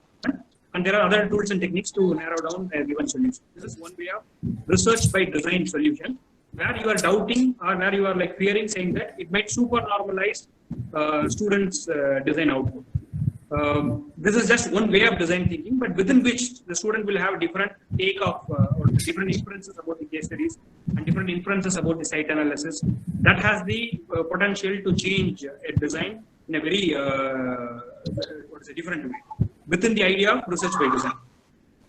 and there are other tools and techniques to narrow down a given solution. This is one way of research by design solution, where you are doubting or where you are like fearing, saying that it might super normalize students' design output. This is just one way of design thinking, but within which the student will have different take of or different inferences about the case studies and different inferences about the site analysis. That has the potential to change a design in a very different way within the idea of research by design.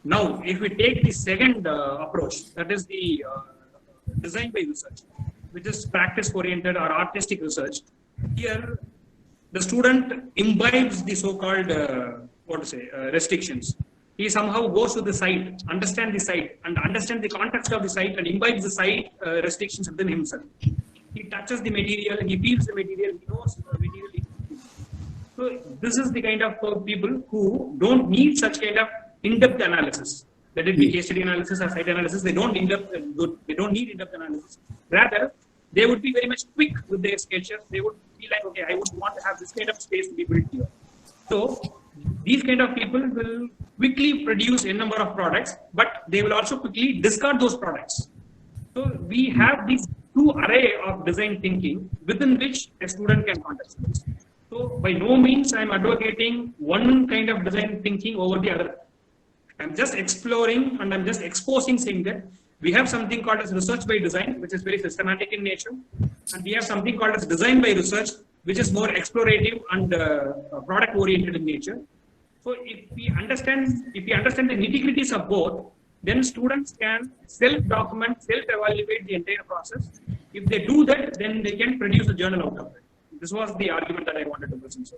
Now, if we take the second approach, that is the design by research, which is practice-oriented or artistic research, here the student imbibes the so-called restrictions. He somehow goes to the site, understand the site, and understand the context of the site, and imbibes the site restrictions within himself. He touches the material, he feels the material, he knows the material. So this is the kind of people who don't need such kind of in-depth analysis. Let it be case study analysis or site analysis. They don't need in-depth analysis. Rather, they would be very much quick with their sketches. They would be like, okay, I would want to have this kind of space to be built here. So these kind of people will quickly produce a number of products, but they will also quickly discard those products. So we have these two array of design thinking within which a student can contextualize. So by no means I'm advocating one kind of design thinking over the other. I'm just exploring and I'm just exposing, saying that we have something called as research by design, which is very systematic in nature, and we have something called as design by research, which is more explorative and product oriented in nature. So if we understand the nitty-gritties of both, then students can self-document, self-evaluate the entire process. If they do that, then they can produce a journal out of it. This was the argument that I wanted to present.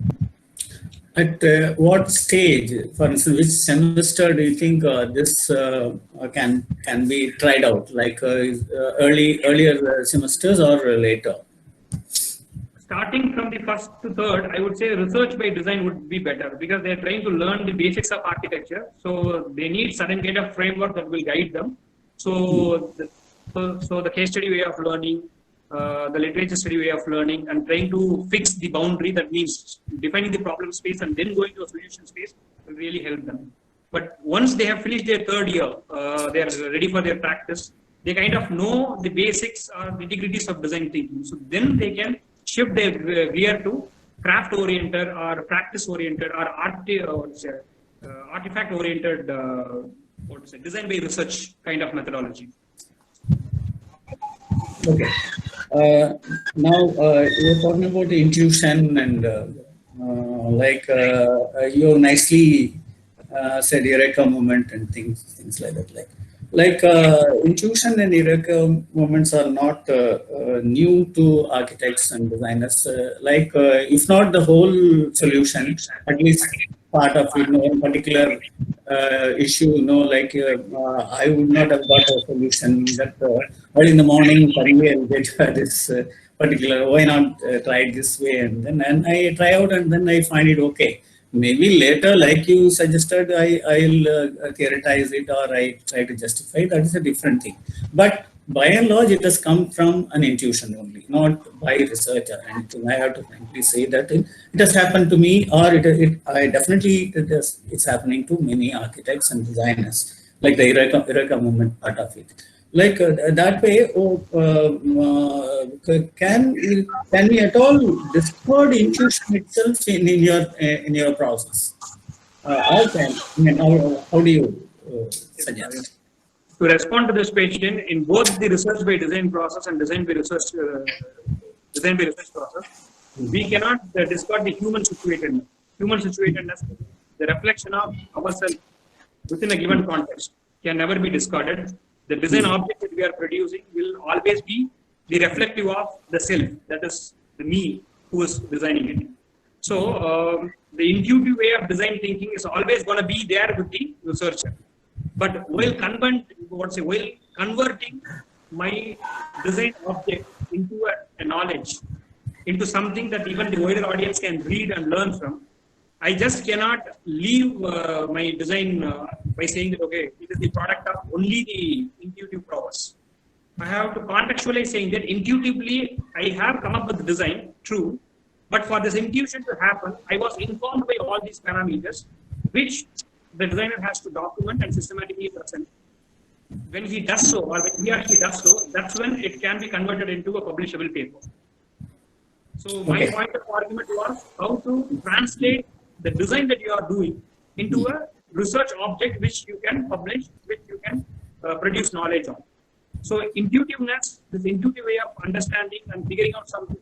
At what stage, for instance, which semester do you think this can be tried out? Like earlier semesters or later? Starting from the first to third, I would say research by design would be better because they're trying to learn the basics of architecture. So they need certain kind of framework that will guide them. So the case study way of learning, the literature study way of learning, and trying to fix the boundary, that means defining the problem space and then going to a solution space, will really help them. But once they have finished their third year, they are ready for their practice, they kind of know the basics or nitty-gritties of design thinking. So then they can shift their gear to craft oriented or practice oriented or artifact oriented design by research kind of methodology. Okay. Now you're talking about the intuition and you nicely said Eureka moment and things like that. Like intuition and Eureka moments are not new to architects and designers. If not the whole solution, at least part of it, in particular issue, like I would not have got a solution that early in the morning, suddenly I'll get this particular, why not try it this way? And I try out and then I find it okay. Maybe later, like you suggested, I'll theorize it or I try to justify. That is a different thing. But by and large, it has come from an intuition only, not by research or anything. I have to frankly say that it has happened to me, or it's happening to many architects and designers, like the Eureka movement part of it. Like that way, can we at all discard intuition itself in your process? How do you suggest? To respond to this question, in both the research by design process and design by research process, we cannot discard the human situatedness. Human situatedness, the reflection of ourselves within a given context, can never be discarded. The design object that we are producing will always be the reflective of the self, that is the me who is designing it. So the intuitive way of design thinking is always going to be there with the researcher. But while converting my design object into a knowledge, into something that even the wider audience can read and learn from, I just cannot leave my design by saying that, okay, it is the product of only the intuitive prowess. I have to contextualize saying that intuitively I have come up with the design, true, but for this intuition to happen, I was informed by all these parameters, which the designer has to document and systematically present. When he does so, or when he or she does so, that's when it can be converted into a publishable paper. So my point of argument was how to translate the design that you are doing into a research object which you can publish, which you can produce knowledge on. So intuitiveness, this intuitive way of understanding and figuring out something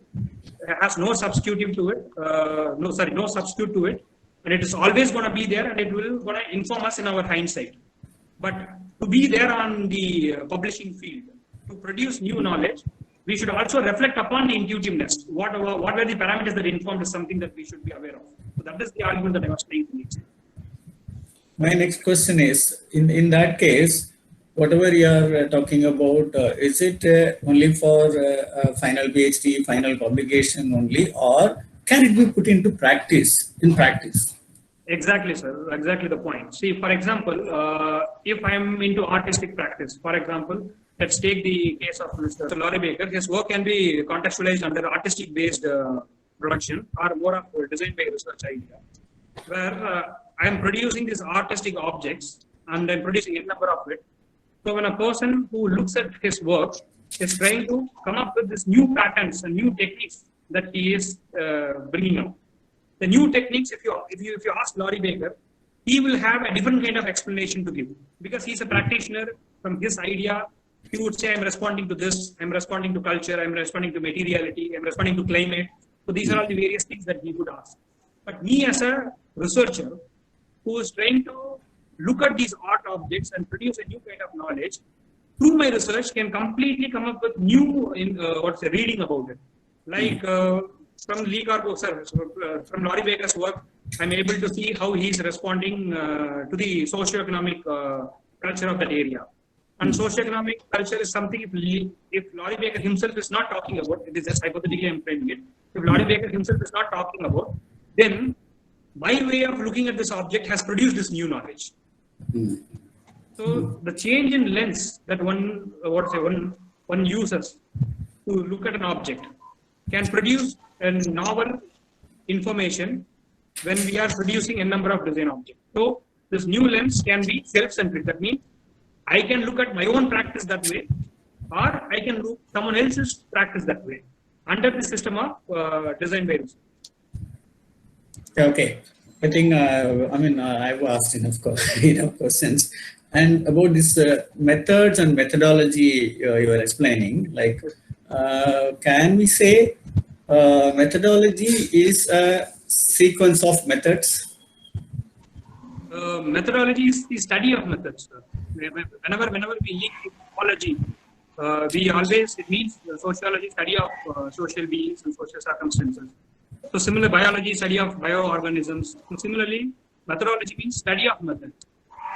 has no substitute to it, no substitute to it, and it is always going to be there, and it will going to inform us in our hindsight. But to be there on the publishing field, to produce new knowledge, we should also reflect upon the intuitiveness. What were the parameters that informed is something that we should be aware of. So that is the argument that I was trying to make. My next question is, in that case, whatever you are talking about, is it only for final PhD, final publication only, or can it be put into practice, in practice? Exactly, sir. Exactly the point. See, for example, if I am into artistic practice, for example, let's take the case of Mr. Laurie Baker. His work can be contextualized under artistic-based production or more of a design-based research idea, where I am producing these artistic objects and I'm producing a number of it. So when a person who looks at his work is trying to come up with these new patterns and new techniques that he is bringing up. The new techniques, if you ask Laurie Baker, he will have a different kind of explanation to give, because he's a practitioner. From his idea, he would say, I'm responding to this, I'm responding to culture, I'm responding to materiality, I'm responding to climate. So these are all the various things that he would ask. But me as a researcher who is trying to look at these art objects and produce a new kind of knowledge, through my research can completely come up with new reading about it. Like from Lee Carbo, from Laurie Baker's work, I'm able to see how he's responding to the socioeconomic culture of that area. And socioeconomic culture is something, if Laurie Baker himself is not talking about, it is just hypothetically I'm framing it, if Laurie Baker himself is not talking about, then my way of looking at this object has produced this new knowledge. So the change in lens that one uses to look at an object can produce a novel information when we are producing a number of design objects. So this new lens can be self-centric. That means I can look at my own practice that way, or I can look at someone else's practice that way under the system of design by research. Okay, I think I've asked enough questions. And about this methods and methodology you were explaining, like, can we say methodology is a sequence of methods? Methodology is the study of methods. Whenever we link ecology, it means sociology, study of social beings and social circumstances. So similar biology, study of bioorganisms. So similarly, methodology means study of methods.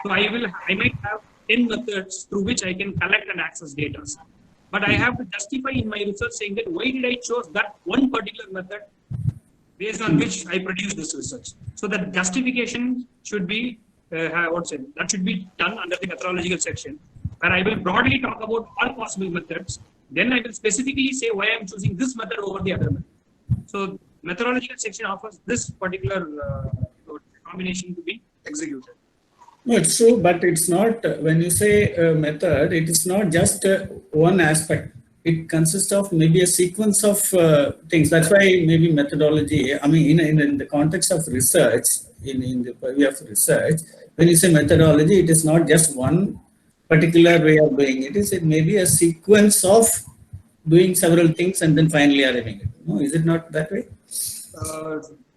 So I might have 10 methods through which I can collect and access data. But I have to justify in my research saying that why did I chose that one particular method based on which I produce this research. So that justification should be, that should be done under the methodological section, where I will broadly talk about all possible methods. Then I will specifically say why I'm choosing this method over the other method. So methodological section offers this particular combination to be executed. No, it's true, but it's not, when you say method, it is not just one aspect. It consists of maybe a sequence of things. That's why maybe methodology, I mean, in the context of research, in the purview of research, when you say methodology, it is not just one particular way of doing it. It may be a sequence of doing several things and then finally arriving at it. No, is it not that way?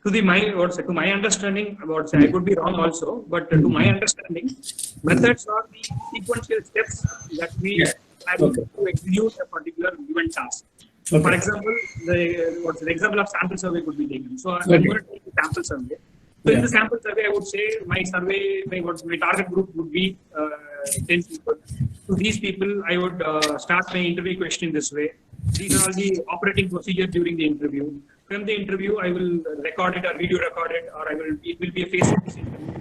To my understanding, I could be wrong also, but to my understanding, methods are the sequential steps that we have to execute a particular given task. Okay. For example, the example of sample survey could be taken. So I'm going to take a sample survey. So in the sample survey, I would say my target group would be 10 people. To these people, I would start my interview question this way. These are all the operating procedures during the interview. From the interview, I will record it or video record it, or it will be a face-to-face interview.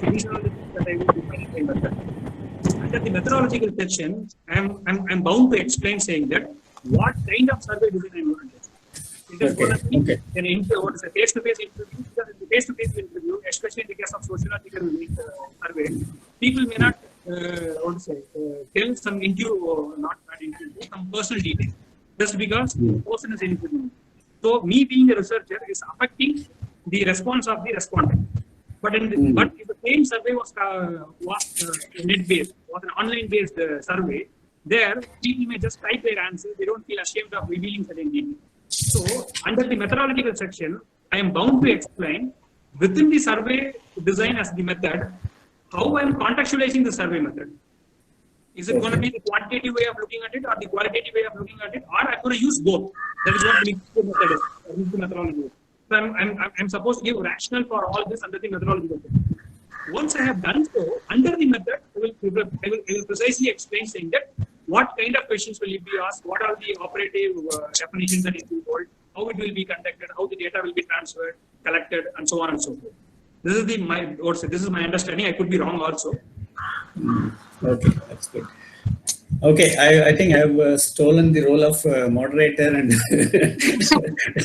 These are all the things that I will define in my method. Under the methodological section, I'm bound to explain saying that what kind of survey design I'm going to do. It is going to be a face-to-face interview. Because in the face-to-face interview, especially in the case of sociological survey, people may not tell some some personal details just because the person is interviewing. So me being a researcher is affecting the response of the respondent. But if the same survey was net-based, was an online-based survey, there people may just type their answers. They don't feel ashamed of revealing certain details. So under the methodological section, I am bound to explain within the survey design as the method how I am contextualizing the survey method. Is it going to be the quantitative way of looking at it or the qualitative way of looking at it, or I'm going to use both? That is what the method is. The methodology. So I'm supposed to give rationale for all this under the methodological section. Once I have done so, under the method, I will precisely explain saying that what kind of questions will be asked, what are the operative definitions that need to be told, how it will be conducted, how the data will be transferred, collected, and so on and so forth. This is my understanding. I could be wrong also. Okay, that's good. Okay, I think I have stolen the role of moderator and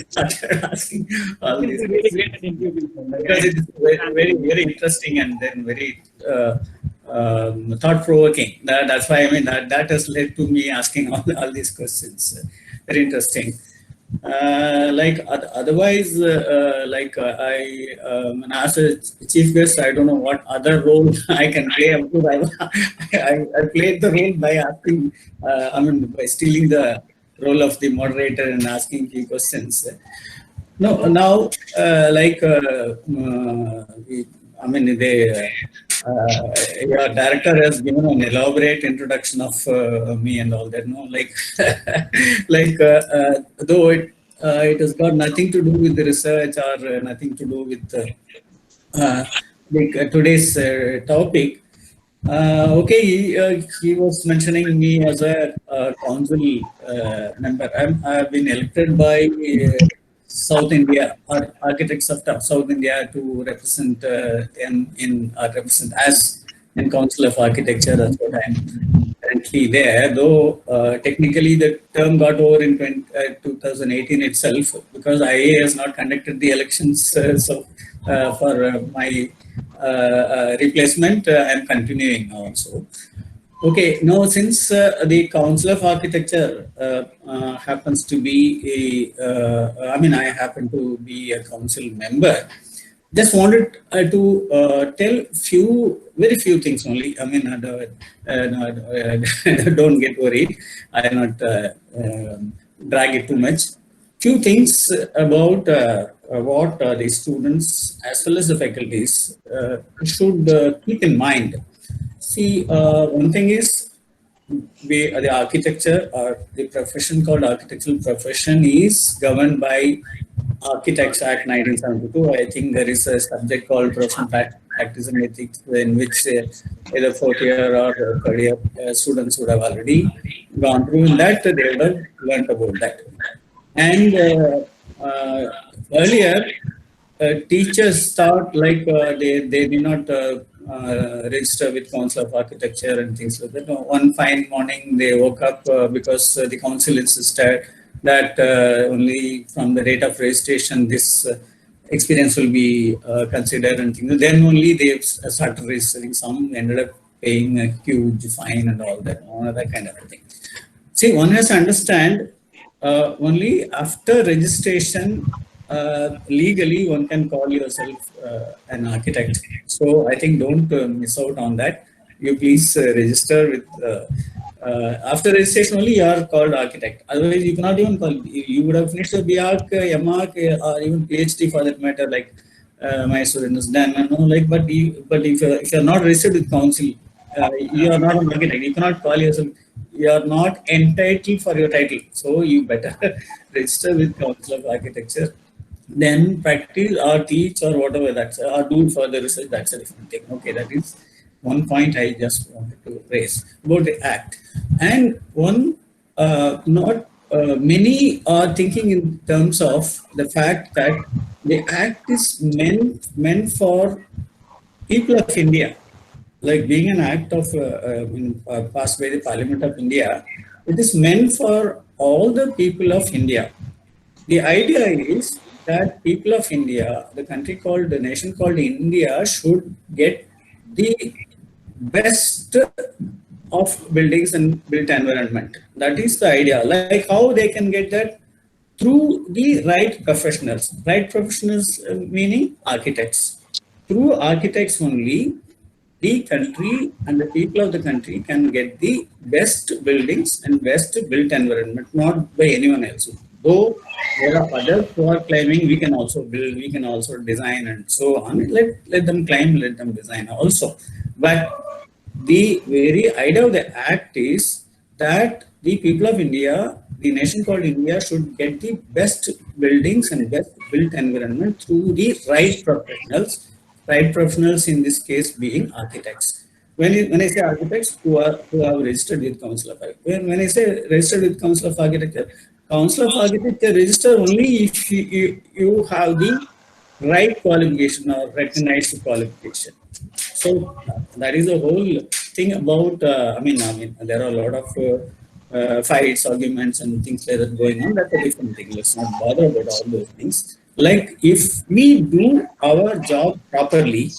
started asking all these questions. Because it is very, very interesting and then very thought-provoking. That's why that has led to me asking all these questions. Very interesting. Otherwise, as a chief guest, I don't know what other role I can play. I played the role by asking, by stealing the role of the moderator and asking few questions. Your director has given an elaborate introduction of me and all that. Though it has got nothing to do with the research or nothing to do with today's topic. He was mentioning me as a council member. I've been elected by South India, or architects of South India, to represent represent as in Council of Architecture. That's what I'm currently there. Though technically the term got over in 2018 itself, because IA has not conducted the elections. For my replacement, I'm continuing also. Okay, now since the Council of Architecture happens to be I happen to be a council member, just wanted to tell very few things only. Don't get worried. I will not drag it too much. Few things about what the students as well as the faculties should keep in mind. See, one thing is the architecture, or the profession called architectural profession, is governed by Architects Act 1972, I think there is a subject called Professional Practice and Ethics, in which either fourth year or third year students would have already gone through. In that, they would have learned about that. And earlier, teachers thought like they did not register with Council of Architecture and things like that. One fine morning, they woke up because the council insisted that only from the date of registration, this experience will be considered and things. Then only they started registering. Some ended up paying a huge fine and all that kind of a thing. See, one has to understand only after registration, legally one can call yourself an architect. So I think don't miss out on that. You please register with after registration only you are called architect. Otherwise you cannot even call. You would have finished a BArch, MArch, or even PhD for that matter, like my student has done. But if you are not registered with council, you are not an architect. You cannot call yourself. You are not entitled for your title. So you better register with Council of Architecture. Then practice or teach or whatever that's or do further research. That's a different thing. Okay, that is one point I just wanted to raise about the act. And one, many are thinking in terms of the fact that the act is meant for people of India. Like being an act of passed by the Parliament of India, it is meant for all the people of India. The idea is that people of India, the nation called India, should get the best of buildings and built environment. That is the idea. Like how they can get that through the right professionals. Right professionals meaning architects. Through architects only, the country and the people of the country can get the best buildings and best built environment, not by anyone else. Though there are others who are claiming we can also build, we can also design and so on. Let them claim, let them design also. But the very idea of the act is that the people of India, the nation called India, should get the best buildings and best built environment through the right professionals. Right professionals in this case being architects. When I say architects who have registered with Council of Architecture, when I say registered with Council of Architecture register only if you have the right qualification or recognized qualification. So that is the whole thing about. I mean, there are a lot of fights, arguments, and things like that going on. That's a different thing. Let's not bother about all those things. Like if we do our job properly,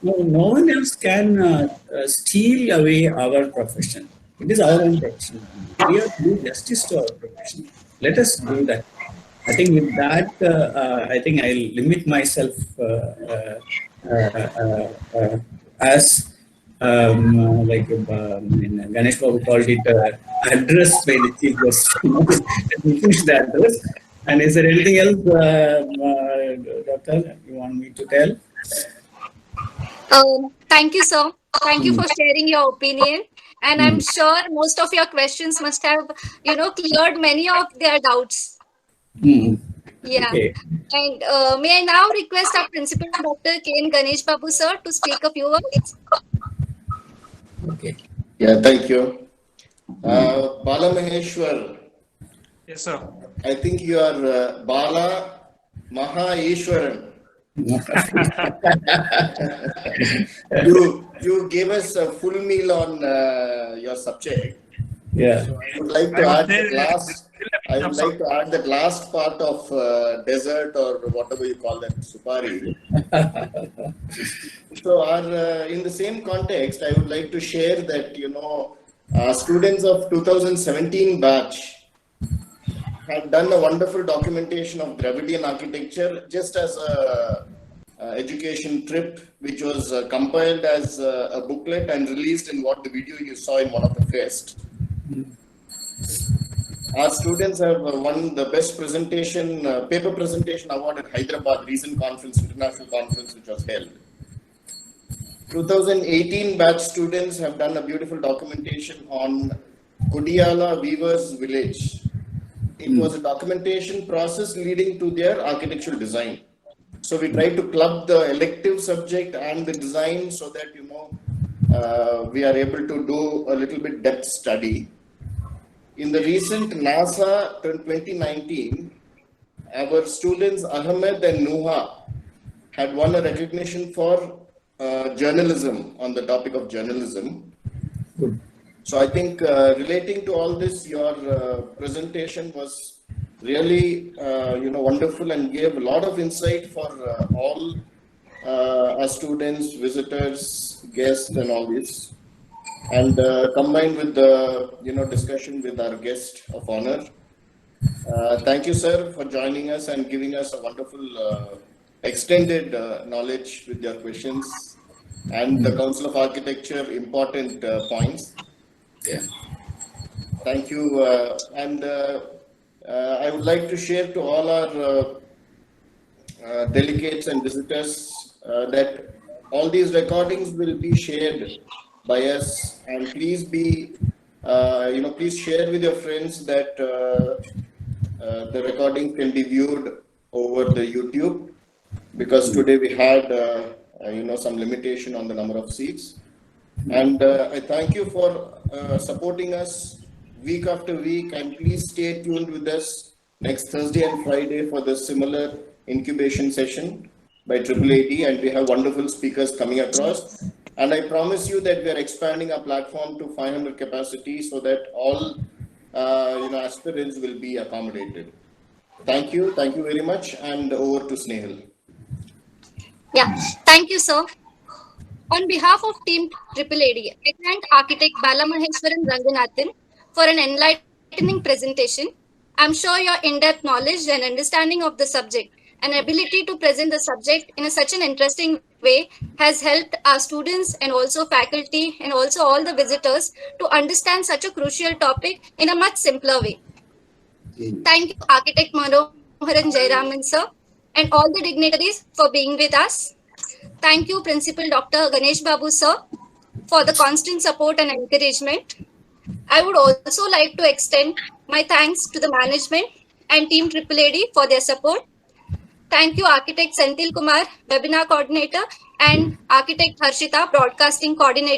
no one else can steal away our profession. It is our own profession. We have to do justice to our profession. Let us do that. I think with that, I think I'll limit myself as Ganesh Babu called it address by the chief guest. Finish the address. And is there anything else, Doctor, you want me to tell? Thank you, sir. Thank you for sharing your opinion. And I'm sure most of your questions must have, cleared many of their doubts. Yeah. Okay. And may I now request our principal, Dr. K. Ganesh Babu, sir, to speak a few words? Okay. Yeah, thank you. Bala Maheshwar. Yes, sir. I think you are Bala Maheshwaran. You gave us a full meal on your subject. Yeah. So I would like to add that last part of dessert or whatever you call that, supari. So in the same context, I would like to share that, students of 2017 batch have done a wonderful documentation of Dravidian architecture just as a education trip, which was compiled as a booklet and released in what the video you saw in one of the fest. Our students have won the best presentation, paper presentation award at Hyderabad recent conference, international conference, which was held. 2018 batch students have done a beautiful documentation on Kudiyala Weavers Village. it was a documentation process leading to their architectural design. So we try to club the elective subject and the design so that, we are able to do a little bit depth study. In the recent NASA 2019, our students Ahmed and Nuha had won a recognition for journalism on the topic of journalism. Good. So I think relating to all this, your presentation was really, wonderful and gave a lot of insight for all our students, visitors, guests, and all this. And combined with the, discussion with our guest of honor. Thank you, sir, for joining us and giving us a wonderful extended knowledge with your questions and the Council of Architecture important points. Yeah. Thank you. And I would like to share to all our delegates and visitors that all these recordings will be shared by us, and please be, please share with your friends that the recording can be viewed over the YouTube, because today we had, some limitation on the number of seats. And I thank you for supporting us week after week, and please stay tuned with us next Thursday and Friday for the similar incubation session by AAAD, and we have wonderful speakers coming across. And I promise you that we are expanding our platform to 500 capacity so that all aspirants will be accommodated. Thank you very much, and over to Snehal. Yeah, thank you, sir. On behalf of Team AAAD, I thank Architect Balamaheswaran Ranganathan for an enlightening presentation. I'm sure your in-depth knowledge and understanding of the subject and ability to present the subject in such an interesting way has helped our students and also faculty and also all the visitors to understand such a crucial topic in a much simpler way. Thank you, Architect Manoharan Jayaraman, sir, and all the dignitaries for being with us. Thank you, Principal Dr. Ganesh Babu, sir, for the constant support and encouragement. I would also like to extend my thanks to the management and Team AAAD for their support. Thank you, Architect Senthil Kumar, Webinar Coordinator, and Architect Harshita, Broadcasting Coordinator.